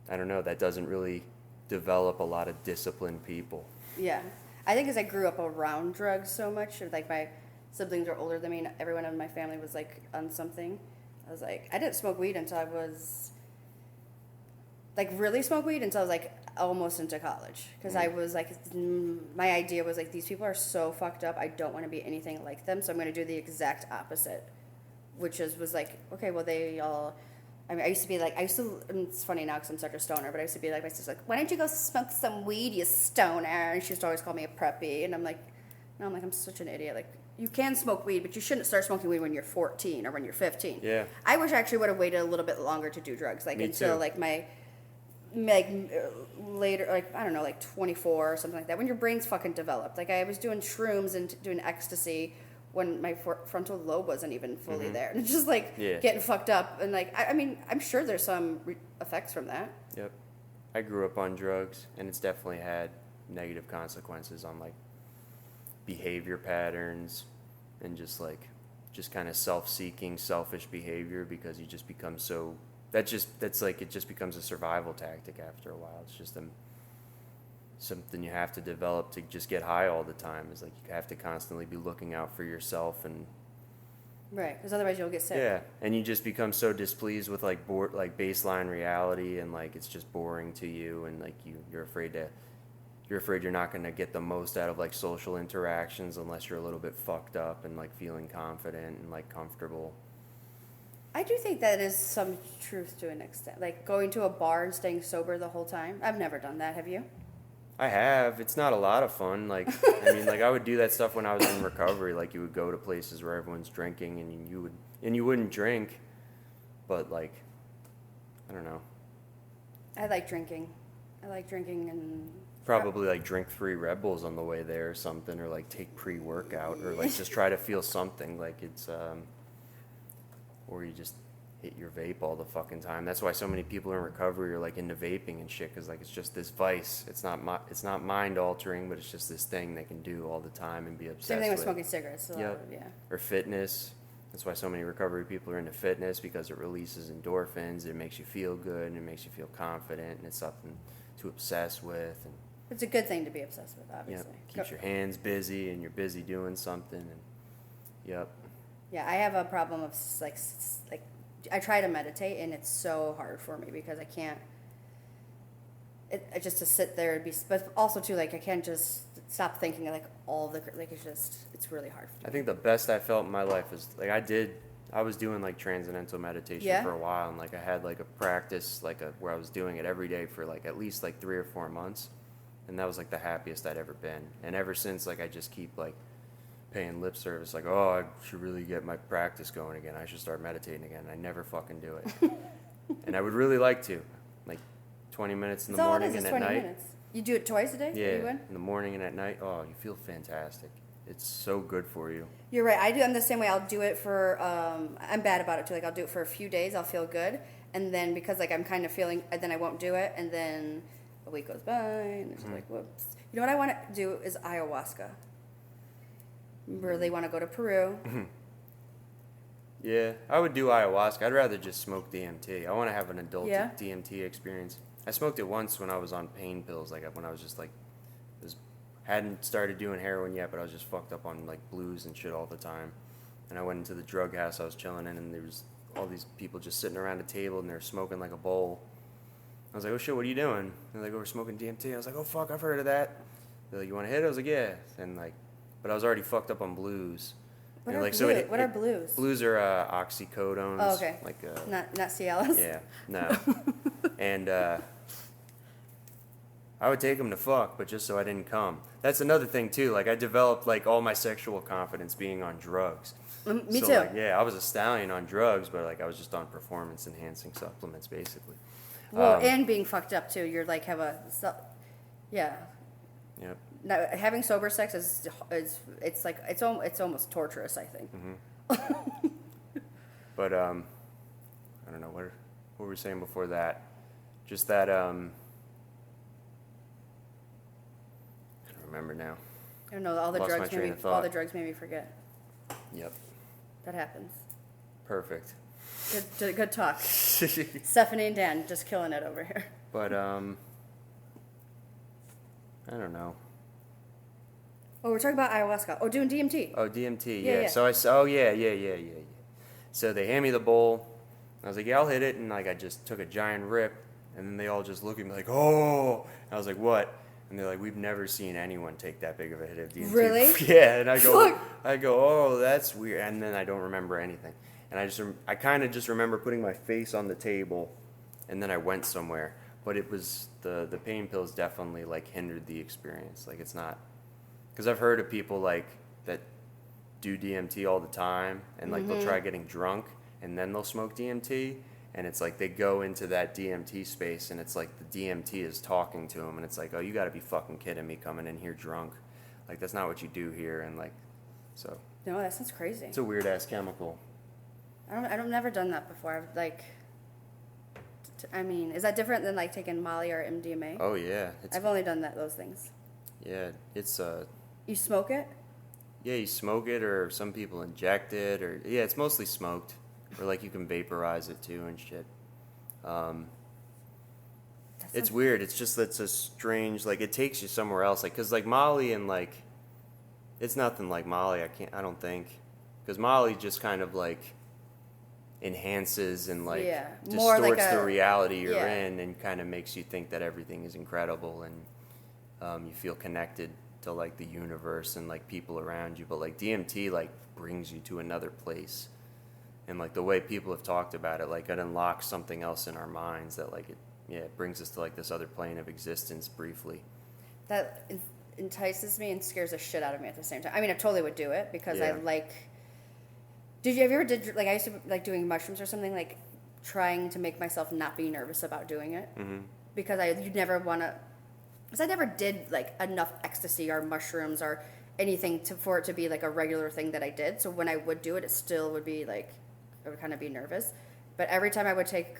I don't know, that doesn't really develop a lot of disciplined people. Yeah. I think as I grew up around drugs so much, like my siblings are older than me and everyone in my family was like on something. I was like, I didn't smoke weed until I was really smoke weed until I was like almost into college because I was like, my idea was like, these people are so fucked up, I don't want to be anything like them, so I'm going to do the exact opposite, which was like, okay, well I used to be like, and it's funny now because I'm such a stoner, but I used to be like, my sister's like, why don't you go smoke some weed, you stoner? And she used to always call me a preppy, and I'm like, I'm such an idiot, like, you can smoke weed, but you shouldn't start smoking weed when you're 14 or when you're 15. Yeah. I wish I actually would have waited a little bit longer to do drugs, like until like my later, like I don't know, like 24 or something like that, when your brain's fucking developed. Like I was doing shrooms and doing ecstasy when my frontal lobe wasn't even fully there, and it's just like getting fucked up. And like I mean, I'm sure there's some effects from that. Yep, I grew up on drugs, and it's definitely had negative consequences on like behavior patterns and just kind of self-seeking, selfish behavior because you just become so. It just becomes a survival tactic after a while. It's just something you have to develop to just get high all the time. It's like you have to constantly be looking out for yourself and right, because otherwise you'll get sick. Yeah, and you just become so displeased with like baseline reality and like it's just boring to you and like you're afraid you're not going to get the most out of like social interactions unless you're a little bit fucked up and like feeling confident and like comfortable. I do think that is some truth to an extent. Like going to a bar and staying sober the whole time. I've never done that. Have you? I have. It's not a lot of fun. Like, I mean, like I would do that stuff when I was in recovery. Like you would go to places where everyone's drinking and you wouldn't drink, but like, I don't know. I like drinking and probably like drink 3 Red Bulls on the way there or something, or like take pre-workout or like just try to feel something like it's or you just hit your vape all the fucking time. That's why so many people in recovery are like into vaping and shit, because like it's just this vice. It's not mind altering, but it's just this thing they can do all the time and be obsessed with. Same thing with smoking cigarettes. Yeah. Or fitness. That's why so many recovery people are into fitness, because it releases endorphins. It makes you feel good and it makes you feel confident, and it's something to obsess with. And it's a good thing to be obsessed with, obviously. Keeps your hands busy and you're busy doing something. And Yeah, I have a problem of like I try to meditate and it's so hard for me because I can't. Just to sit there and be, but also too like I can't just stop thinking of like all the like it's really hard. I think the best I felt in my life is like I was doing like transcendental meditation for a while, and like I had like a practice where I was doing it every day for like at least like 3 or 4 months, and that was like the happiest I'd ever been. And ever since, like I just keep like paying lip service, like, oh, I should really get my practice going again. I should start meditating again. I never fucking do it. And I would really like to, like 20 minutes in the morning and at 20 night. Minutes. You do it twice a day? Yeah, in the morning and at night. Oh, you feel fantastic. It's so good for you. You're right. I'm the same way. I'll do it for, I'm bad about it too. Like I'll do it for a few days. I'll feel good. And then because like I'm kind of feeling, then I won't do it. And then a week goes by and it's like, whoops. You know what I want to do is ayahuasca. Really want to go to Peru. Yeah, I would do ayahuasca. I'd rather just smoke DMT. I want to have an adult DMT experience. I smoked it once when I was on pain pills, like when I was just like, hadn't started doing heroin yet, but I was just fucked up on like blues and shit all the time. And I went into the drug house I was chilling in, and there was all these people just sitting around a table, and they're smoking like a bowl. I was like, oh shit, what are you doing? And they're like, oh, we're smoking DMT. I was like, oh fuck, I've heard of that. They're like, you want to hit it? I was like, yeah. And like, but I was already fucked up on blues. What are blues? What are blues? Blues are oxycodones. Oh, okay. Like not Cialis. Yeah, no. And I would take them to fuck, but just so I didn't come. That's another thing too. Like I developed like all my sexual confidence being on drugs. Me too. Like, yeah, I was a stallion on drugs, but like I was just on performance enhancing supplements basically. Well, and being fucked up too. You're like yeah. Yep. Now, having sober sex is like it's almost torturous, I think. Mm-hmm. But I don't know what were we saying before that? Just that I don't remember now. I don't know. All the drugs made me forget. Yep. That happens. Perfect. Good talk. Stephanie and Dan just killing it over here. But I don't know. Oh, we're talking about ayahuasca. Oh, doing DMT. Oh, DMT. Yeah. So yeah. So they hand me the bowl. I was like, yeah, I'll hit it, and like I just took a giant rip, and then they all just look at me like, oh. And I was like, what? And they're like, we've never seen anyone take that big of a hit of DMT. Really? Yeah. And I go, oh, that's weird. And then I don't remember anything. And I kind of just remember putting my face on the table, and then I went somewhere. But it was the pain pills definitely like hindered the experience. Like it's not, because I've heard of people like that do DMT all the time, and like they'll try getting drunk, and then they'll smoke DMT. And it's like they go into that DMT space, and it's like the DMT is talking to them, and it's like, oh, you got to be fucking kidding me coming in here drunk. Like, that's not what you do here. And like, so. No, that sounds crazy. It's a weird ass chemical. I've never done that before. I've like, I mean, is that different than like taking Molly or MDMA? Oh yeah. I've only done those things. Yeah, it's You smoke it? Yeah, you smoke it, or some people inject it, or yeah, it's mostly smoked. Or like you can vaporize it too and shit. It's weird. It's just it's a strange, like it takes you somewhere else. Like, cause like Molly and like, it's nothing like Molly. I don't think, cause Molly just kind of like enhances and like distorts like the reality you're in, and kind of makes you think that everything is incredible, and you feel connected to like the universe and like people around you. But like DMT like brings you to another place. And like the way people have talked about it, like it unlocks something else in our minds that like it brings us to like this other plane of existence briefly. That entices me and scares the shit out of me at the same time. I mean, I totally would do it because I like. Have you ever did like I used to like doing mushrooms or something, like trying to make myself not be nervous about doing it because you never want to. Because I never did like enough ecstasy or mushrooms or anything for it to be like a regular thing that I did. So when I would do it, it still would be like. I would kind of be nervous, but every time I would take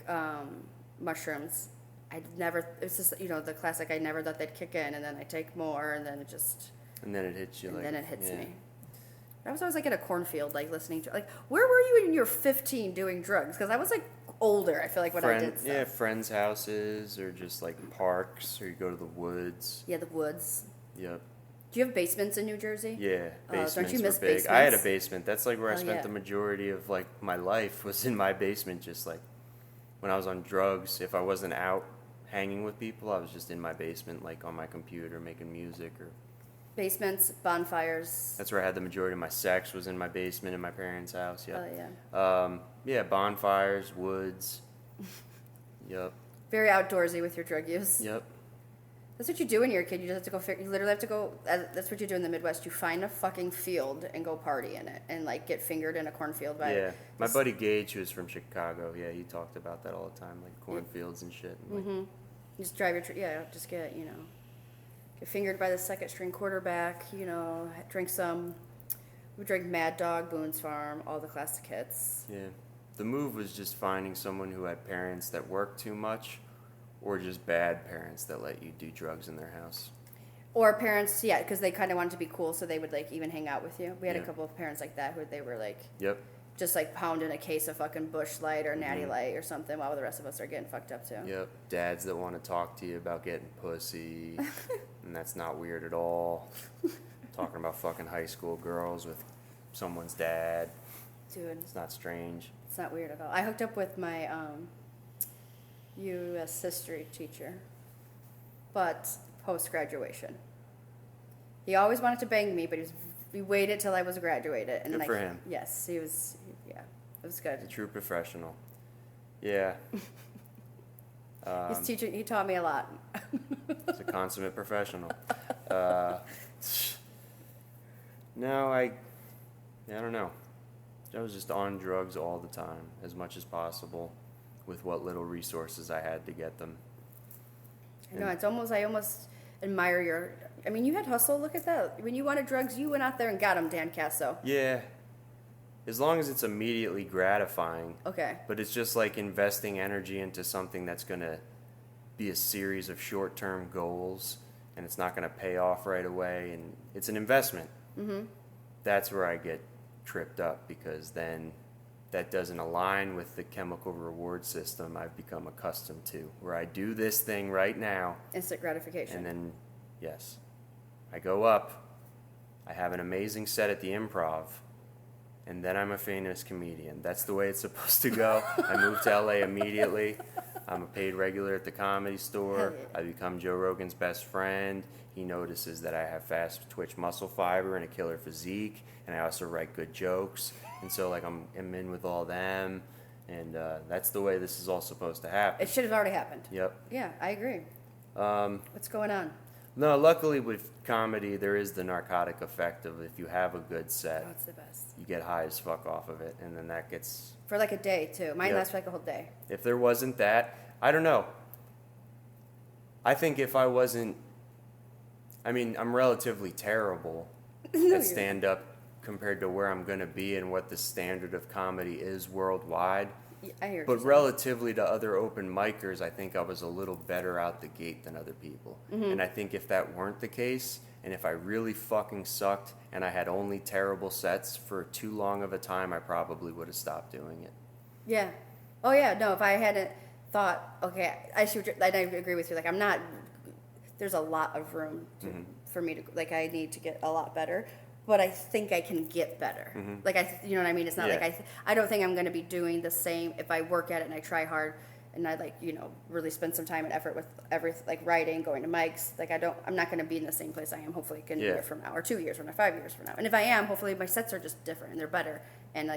mushrooms, it's just, the classic, I never thought they'd kick in, and then I take more, and then it just... And then it hits you and then it hits me. I was always like in a cornfield, like listening to, like, where were you when you were 15 doing drugs? Because I was like older, I feel like, when I did stuff. Yeah, friends' houses, or just like parks, or you go to the woods. Yeah, the woods. Yep. Do you have basements in New Jersey? Yeah, basements don't you miss were big. Basements? I had a basement. That's like where I spent the majority of like my life, was in my basement. Just like when I was on drugs, if I wasn't out hanging with people, I was just in my basement, like on my computer making music or Basements, bonfires. That's where I had the majority of my sex, was in my basement in my parents' house. Yep. Oh, yeah. Yeah, bonfires, woods. Yep. Very outdoorsy with your drug use. Yep. That's what you do when you're a kid. You just have to go. You literally have to go. That's what you do in the Midwest. You find a fucking field and go party in it, and like get fingered in a cornfield. Yeah, my buddy Gage, who's from Chicago, yeah, he talked about that all the time, like cornfields and shit. And mm-hmm. Just drive your just get get fingered by the second string quarterback. Drink some. We drank Mad Dog, Boone's Farm, all the classic hits. Yeah, the move was just finding someone who had parents that worked too much. Or just bad parents that let you do drugs in their house. Or parents, yeah, because they kind of wanted to be cool, so they would, like, even hang out with you. We had a couple of parents like that who they were, like, just, like, pounding a case of fucking Busch Light or Natty Light or something while the rest of us are getting fucked up, too. Yep. Dads that want to talk to you about getting pussy, and that's not weird at all. Talking about fucking high school girls with someone's dad. Dude. It's not strange. It's not weird at all. I hooked up with my, U.S. history teacher, but post-graduation. He always wanted to bang me, but he waited till I was graduated. And good for him. Yes, he was, it was good. A true professional. Yeah. He's teaching, he taught me a lot. He's a consummate professional. No, I don't know. I was just on drugs all the time, as much as possible, with what little resources I had to get them. I almost admire you had hustle. Look at that. When you wanted drugs, you went out there and got them, Dan Caso. Yeah. As long as it's immediately gratifying. Okay. But it's just like investing energy into something that's going to be a series of short-term goals, and it's not going to pay off right away, and it's an investment. Mm-hmm. That's where I get tripped up, because then that doesn't align with the chemical reward system I've become accustomed to, where I do this thing right now. Instant gratification. And then, yes, I go up, I have an amazing set at the Improv, and then I'm a famous comedian. That's the way it's supposed to go. I move to LA immediately. I'm a paid regular at the Comedy Store. I become Joe Rogan's best friend. He notices that I have fast twitch muscle fiber and a killer physique, and I also write good jokes. And so, like, I'm in with all them, and that's the way this is all supposed to happen. It should have already happened. Yep. Yeah, I agree. What's going on? No, luckily with comedy, there is the narcotic effect of if you have a good set. Oh, it's the best. You get high as fuck off of it, and then that gets... For like a day, too. Mine lasts for like a whole day. If there wasn't that, I don't know. I think if I wasn't... I'm relatively terrible at stand-up compared to where I'm going to be and what the standard of comedy is worldwide. Yeah, I hear. But relatively to other open micers, I think I was a little better out the gate than other people. Mm-hmm. And I think if that weren't the case, and if I really fucking sucked and I had only terrible sets for too long of a time, I probably would have stopped doing it. Yeah. Oh, yeah. No, if I hadn't thought, okay, I agree with you. Like, I'm not... There's a lot of room for me to... Like, I need to get a lot better. But I think I can get better. Mm-hmm. Like, you know what I mean? It's not like I don't think I'm going to be doing the same if I work at it and I try hard and I really spend some time and effort with writing, going to mics. Like, I'm not going to be in the same place I am hopefully a year from now or 2 years from now, 5 years from now. And if I am, hopefully my sets are just different and they're better and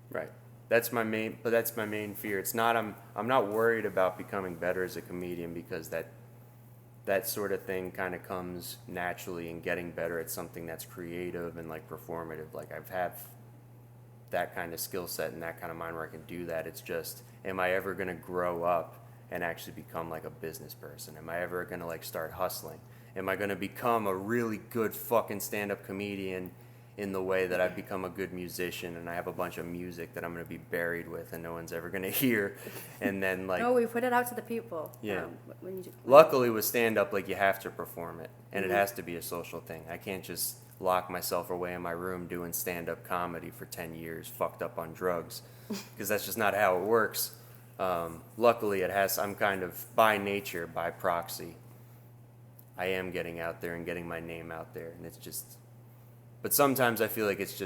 Right. That's my main fear. It's not I'm not worried about becoming better as a comedian, because that sort of thing kind of comes naturally, and getting better at something that's creative and like performative. Like, I've had that kind of skill set and that kind of mind where I can do that. It's just, am I ever going to grow up and actually become like a business person? Am I ever going to like start hustling? Am I going to become a really good fucking stand-up comedian in the way that I've become a good musician and I have a bunch of music that I'm going to be buried with and no one's ever going to hear? And then like... No, we put it out to the people. Yeah. Luckily with stand-up, like, you have to perform it, and it has to be a social thing. I can't just lock myself away in my room doing stand-up comedy for 10 years fucked up on drugs, because that's just not how it works. Luckily I'm kind of, by nature, by proxy, I am getting out there and getting my name out there, and it's just... But sometimes I feel like it's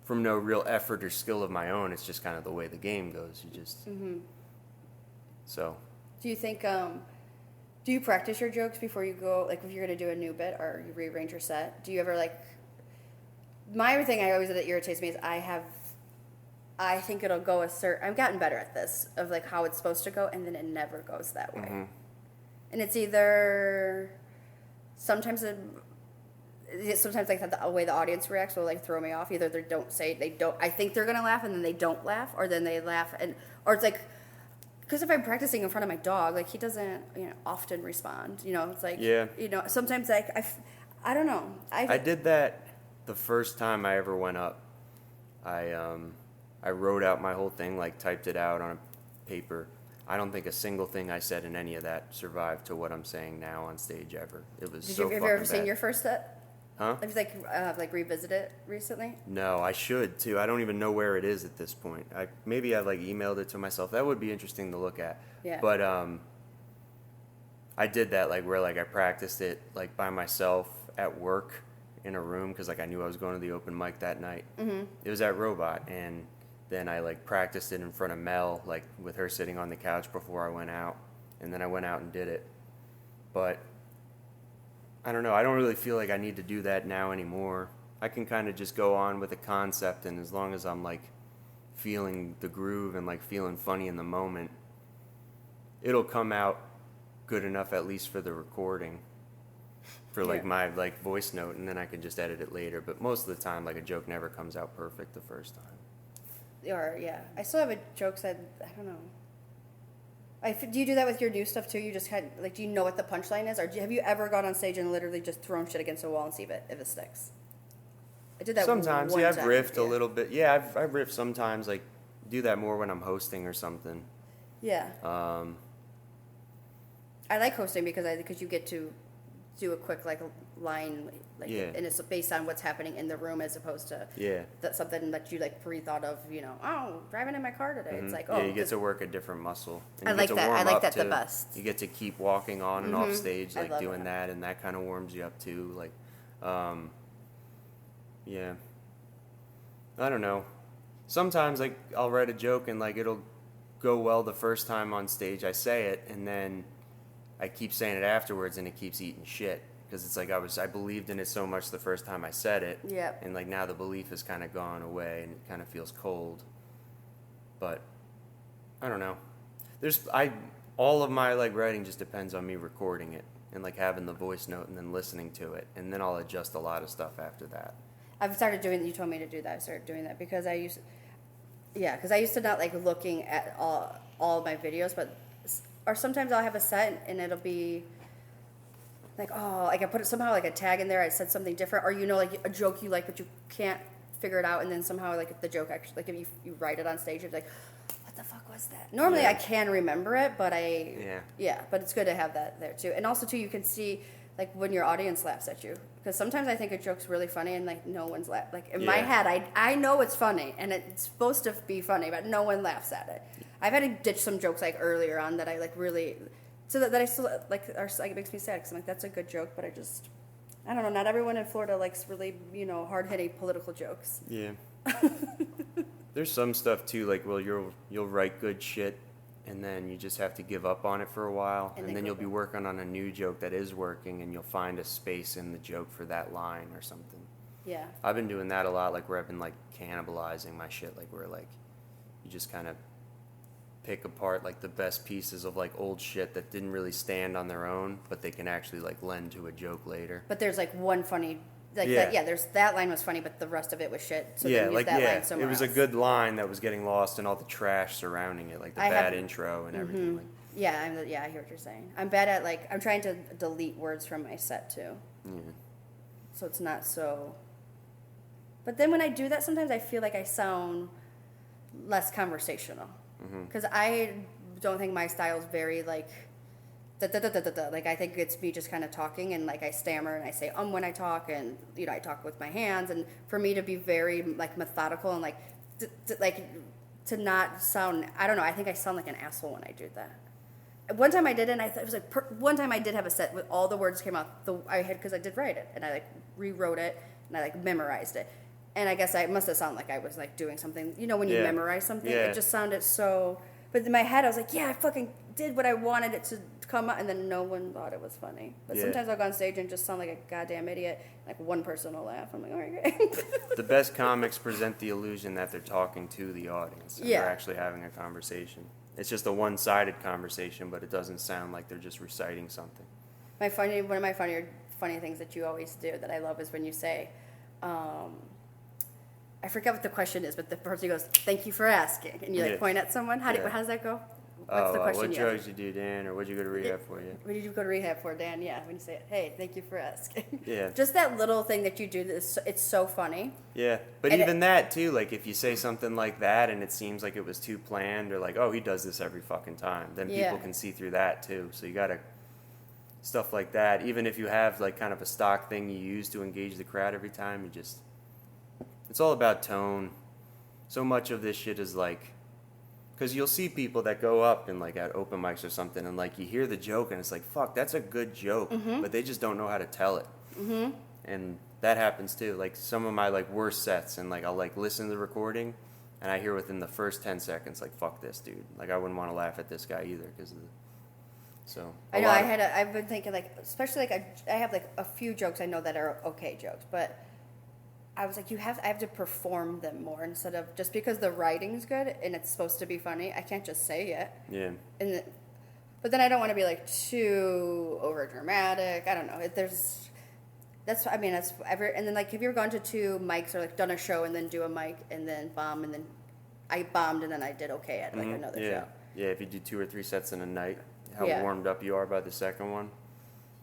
from no real effort or skill of my own. It's just kind of the way the game goes. You just... So... Do you think Do you practice your jokes before you go, like if you're going to do a new bit or you rearrange your set? Do you ever like, my thing that irritates me is I think it'll go I've gotten better at this, of like how it's supposed to go, and then it never goes that way. Mm-hmm. And it's either, sometimes like the way the audience reacts will like throw me off. Either I think they're going to laugh and then they don't laugh, or then they laugh or it's like, because if I'm practicing in front of my dog, like he doesn't, often respond. It's like, sometimes like I don't know. I did that the first time I ever went up. I wrote out my whole thing, like typed it out on a paper. I don't think a single thing I said in any of that survived to what I'm saying now on stage ever. It was so fucking bad. Have you ever seen your first set? Huh? Have you like revisited it recently? No, I should too. I don't even know where it is at this point. Maybe I like emailed it to myself. That would be interesting to look at. Yeah. But I did that like where like I practiced it like by myself at work in a room because like I knew I was going to the open mic that night. Mm-hmm. It was at Robot, and then I like practiced it in front of Mel, like with her sitting on the couch before I went out, and then I went out and did it. But I don't know. I don't really feel like I need to do that now anymore. I can kind of just go on with the concept, and as long as I'm like feeling the groove and like feeling funny in the moment, it'll come out good enough at least for the recording, for like my like voice note, and then I can just edit it later. But most of the time, like a joke never comes out perfect the first time. Or I still have a joke that I don't know. Do you do that with your new stuff too? You just kind of, like, do you know what the punchline is, or have you ever gone on stage and literally just thrown shit against a wall and see if it sticks? I did that sometimes. Yeah, I've riffed a little bit. Yeah, I've riffed sometimes. Like, do that more when I'm hosting or something. Yeah. I like hosting because you get to do a quick like line, like, and it's based on what's happening in the room as opposed to something that you like pre-thought of. Driving in my car today. It's like you get to work a different muscle. And I like that. I like that the best. You get to keep walking on and off stage, like doing that, and that kind of warms you up too. Like, I don't know. Sometimes like I'll write a joke and like it'll go well the first time on stage I say it, and then I keep saying it afterwards and it keeps eating shit. Because it's like I believed in it so much the first time I said it. Yep. And like now the belief has kind of gone away and it kind of feels cold. But I don't know. All of my like writing just depends on me recording it and like having the voice note and then listening to it, and then I'll adjust a lot of stuff after that. I've started doing. You told me to do that. I started doing that because I used to not like looking at all of my videos, or sometimes I'll have a set and it'll be like, like I put it somehow like a tag in there. I said something different, or like a joke you like, but you can't figure it out, and then somehow like the joke actually, like if you write it on stage, you're like, what the fuck was that? Normally I can remember it, but but it's good to have that there too, and also too you can see like when your audience laughs at you, because sometimes I think a joke's really funny and like no one's like in my head I know it's funny and it's supposed to be funny, but no one laughs at it. I've had to ditch some jokes like earlier on that I like really. So that I still like it makes me sad because I'm like, that's a good joke, but I don't know. Not everyone in Florida likes really hard hitting political jokes. Yeah. There's some stuff too, like you'll write good shit, and then you just have to give up on it for a while, and then you'll be working on a new joke that is working, and you'll find a space in the joke for that line or something. Yeah. I've been doing that a lot, like where I've been like cannibalizing my shit, like where like you just kind of pick apart like the best pieces of like old shit that didn't really stand on their own, but they can actually like lend to a joke later. But there's like one funny, like there's that line was funny, but the rest of it was shit. So then use that line somewhere it was else. A good line that was getting lost in all the trash surrounding it, like the bad intro and everything. Like, I hear what you're saying. I'm bad at like I'm trying to delete words from my set too. Yeah. So it's not so. But then when I do that, sometimes I feel like I sound less conversational. Because I don't think my style is very like like I think it's me just kind of talking, and like I stammer and I say when I talk, and I talk with my hands, and for me to be very like methodical and like to not sound, I don't know, I think I sound like an asshole when I do that. One time I did it, and I thought it was like one time I did have a set with all the words came out because I did write it, and I like rewrote it and I like memorized it. And I guess I must have sounded like I was like doing something, when you memorize something, it just sounded so. But in my head, I was like, yeah, I fucking did what I wanted it to come out, and then no one thought it was funny. But sometimes I'll go on stage and just sound like a goddamn idiot. Like one person will laugh. I'm like, all right, great. The best comics present the illusion that they're talking to the audience. And they're actually having a conversation. It's just a one-sided conversation, but it doesn't sound like they're just reciting something. One of my funny things that you always do that I love is when you say, I forget what the question is, but the person goes, "Thank you for asking," and you like point at someone. How does that go? What's the question? What drugs you do, Dan, or what'd you go to rehab for? Yeah. What did you go to rehab for, Dan? Yeah, when you say it, hey, thank you for asking. Yeah. Just that little thing that you do, it's so funny. Yeah, but and even that too, like if you say something like that and it seems like it was too planned, or like, oh, he does this every fucking time, then people can see through that too. So you gotta stuff like that. Even if you have like kind of a stock thing you use to engage the crowd every time, it's all about tone. So much of this shit is like, because you'll see people that go up and like at open mics or something, and like you hear the joke and it's like, fuck, that's a good joke, but they just don't know how to tell it. And that happens too. Like some of my like worst sets, and like I'll like listen to the recording, and I hear within the first 10 seconds like, fuck this dude. Like I wouldn't want to laugh at this guy either because of the. So I know I've been thinking like, especially like I have like a few jokes I know that are okay jokes, but I was like, I have to perform them more instead of just because the writing's good and it's supposed to be funny. I can't just say it. Yeah. But then I don't want to be like too over dramatic. I don't know. And then like, have you ever gone to 2 mics or like done a show and then do a mic and then bomb, and then I bombed and then I did okay at like another show. Yeah. If you do 2 or 3 sets in a night, how warmed up you are by the second one.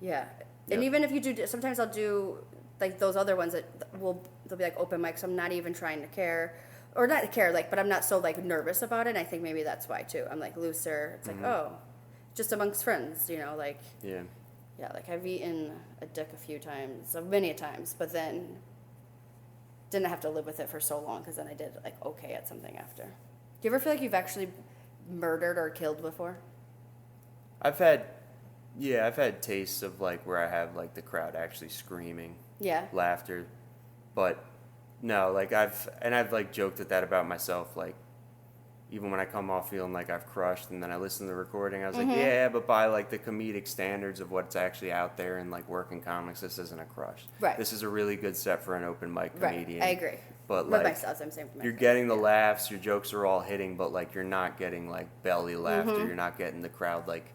Yeah. And even if you do, sometimes I'll do like those other ones that they'll be like open mics. So I'm not even trying to care, or not care, like, but I'm not so like nervous about it. And I think maybe that's why too. I'm like looser. It's like, oh, just amongst friends, you know, like like I've eaten a dick a few times, many times, but then didn't have to live with it for so long because then I did like okay at something after. Do you ever feel like you've actually murdered or killed before? I've had tastes of like where I have like the crowd actually screaming, laughter, but no, like I've like joked at that about myself, like even when I come off feeling like I've crushed and then I listen to the recording, I was like, yeah, but by like the comedic standards of what's actually out there and like working comics, this isn't a crush. Right. This is a really good set for an open mic comedian. Right. I agree. But like, I'm saying you're getting the laughs, your jokes are all hitting, but like you're not getting like belly laughter. You're not getting the crowd like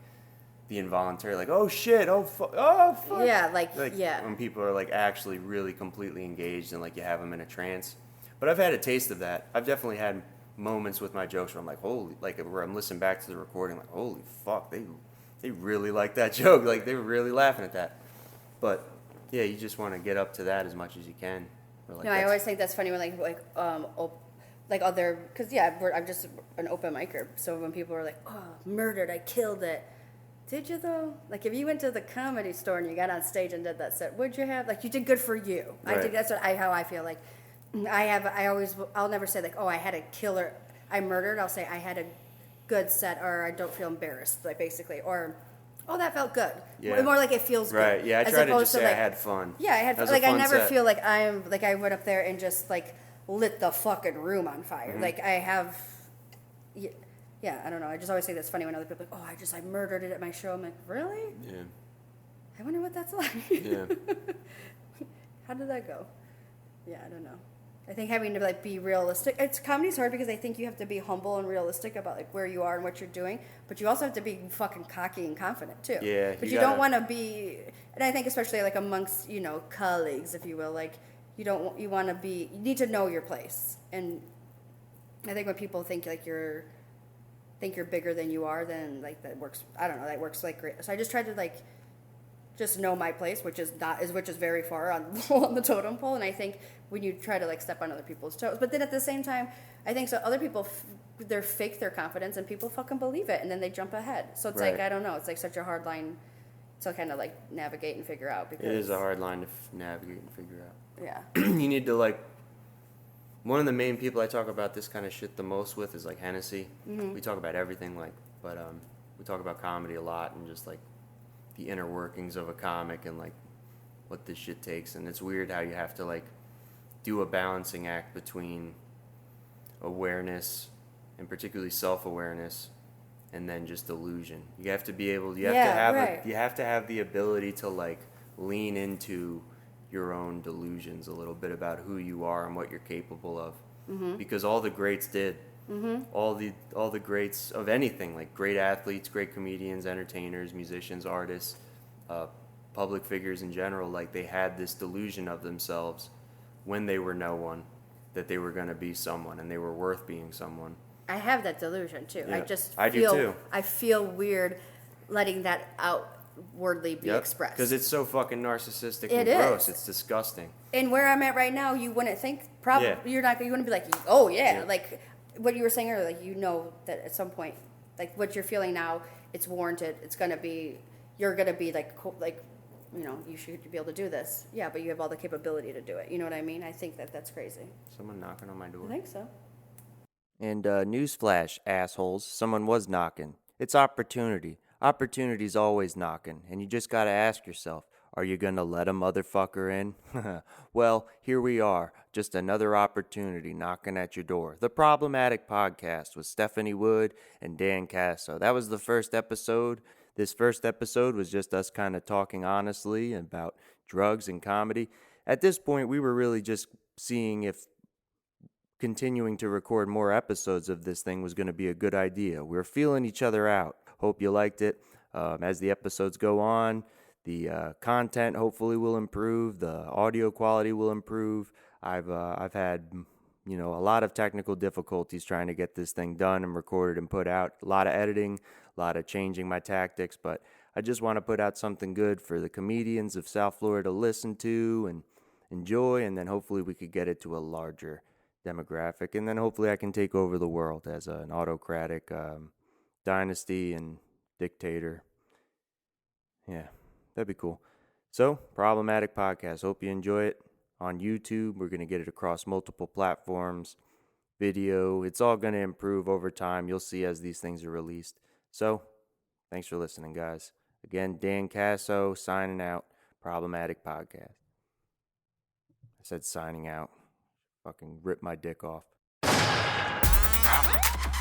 the involuntary, like, oh shit, oh fuck, oh fuck. Yeah, like when people are like actually really completely engaged and like you have them in a trance. But I've had a taste of that. I've definitely had moments with my jokes where I'm like, holy, like where I'm listening back to the recording, like, holy fuck, they really like that joke, like they were really laughing at that. But yeah, you just want to get up to that as much as you can. Like, no, I always think that's funny when like other, because I'm just an open micer. So when people are like, oh, murdered, I killed it. Did you though? Like if you went to the Comedy Store and you got on stage and did that set, would you have? Like you did good for you. Right. I think that's how I feel. Like I'll never say like, oh, I had a killer, I murdered. I'll say I had a good set, or I don't feel embarrassed, like basically, or oh, that felt good. Yeah. More like it feels good. Right. Yeah, I try to just say like, I had fun. Yeah, I had fun. Like I never feel like I went up there and just like lit the fucking room on fire. Like I have. Yeah, I don't know. I just always think that's funny when other people are like, oh, I murdered it at my show. I'm like, really? Yeah. I wonder what that's like. Yeah. How did that go? Yeah, I don't know. I think having to like be realistic. Comedy's hard because I think you have to be humble and realistic about like where you are and what you're doing, but you also have to be fucking cocky and confident too. Yeah. But you don't want to be, and I think especially like amongst colleagues, if you will, like you need to know your place. And I think when people think like you're bigger than you are, then like that works. I don't know. That works like great. So I just tried to like just know my place, which is very far on the totem pole. And I think when you try to like step on other people's toes, but then at the same time, I think so other people they're fake their confidence and people fucking believe it and then they jump ahead. So it's like I don't know. It's like such a hard line to kind of like navigate and figure out. Because it is a hard line to navigate and figure out. Yeah. You need to like. One of the main people I talk about this kind of shit the most with is like Hennessy. We talk about everything, but we talk about comedy a lot and just like the inner workings of a comic and like what this shit takes. And it's weird how you have to like do a balancing act between awareness and particularly self-awareness and then just delusion. You have to be able. You have to have the ability to like lean into your own delusions a little bit about who you are and what you're capable of. Because all the greats did. All the greats of anything, like great athletes, great comedians, entertainers, musicians, artists, public figures in general, like they had this delusion of themselves when they were no one, that they were going to be someone and they were worth being someone. I have that delusion too. Yeah, I do too. I feel weird letting that outwardly be expressed. Because it's so fucking narcissistic and gross. It's disgusting. And where I'm at right now, you wouldn't think, you wouldn't be like, oh yeah, like what you were saying earlier, like, you know that at some point, like what you're feeling now, it's warranted. You're gonna be like, you know, you should be able to do this. Yeah, but you have all the capability to do it. You know what I mean? I think that's crazy. Someone knocking on my door. I think so. And newsflash, assholes, someone was knocking. It's opportunity. Opportunity's always knocking, and you just gotta ask yourself, are you gonna let a motherfucker in? Well, here we are, just another opportunity knocking at your door. The Problematic Podcast with Stephanie Wood and Dan Caso. That was the first episode. This first episode was just us kind of talking honestly about drugs and comedy. At this point, we were really just seeing if continuing to record more episodes of this thing was going to be a good idea. We're feeling each other out. Hope you liked it. As the episodes go on, the content hopefully will improve. The audio quality will improve. I've had a lot of technical difficulties trying to get this thing done and recorded and put out. A lot of editing, a lot of changing my tactics, but I just want to put out something good for the comedians of South Florida to listen to and enjoy, and then hopefully we could get it to a larger demographic, and then hopefully I can take over the world as an autocratic dynasty and dictator. Yeah, that'd be cool. So, Problematic Podcast. Hope you enjoy it. On YouTube, we're going to get it across multiple platforms. Video, it's all going to improve over time. You'll see as these things are released. So, thanks for listening, guys. Again, Dan Caso signing out. Problematic Podcast. I said signing out. Fucking rip my dick off. Problematic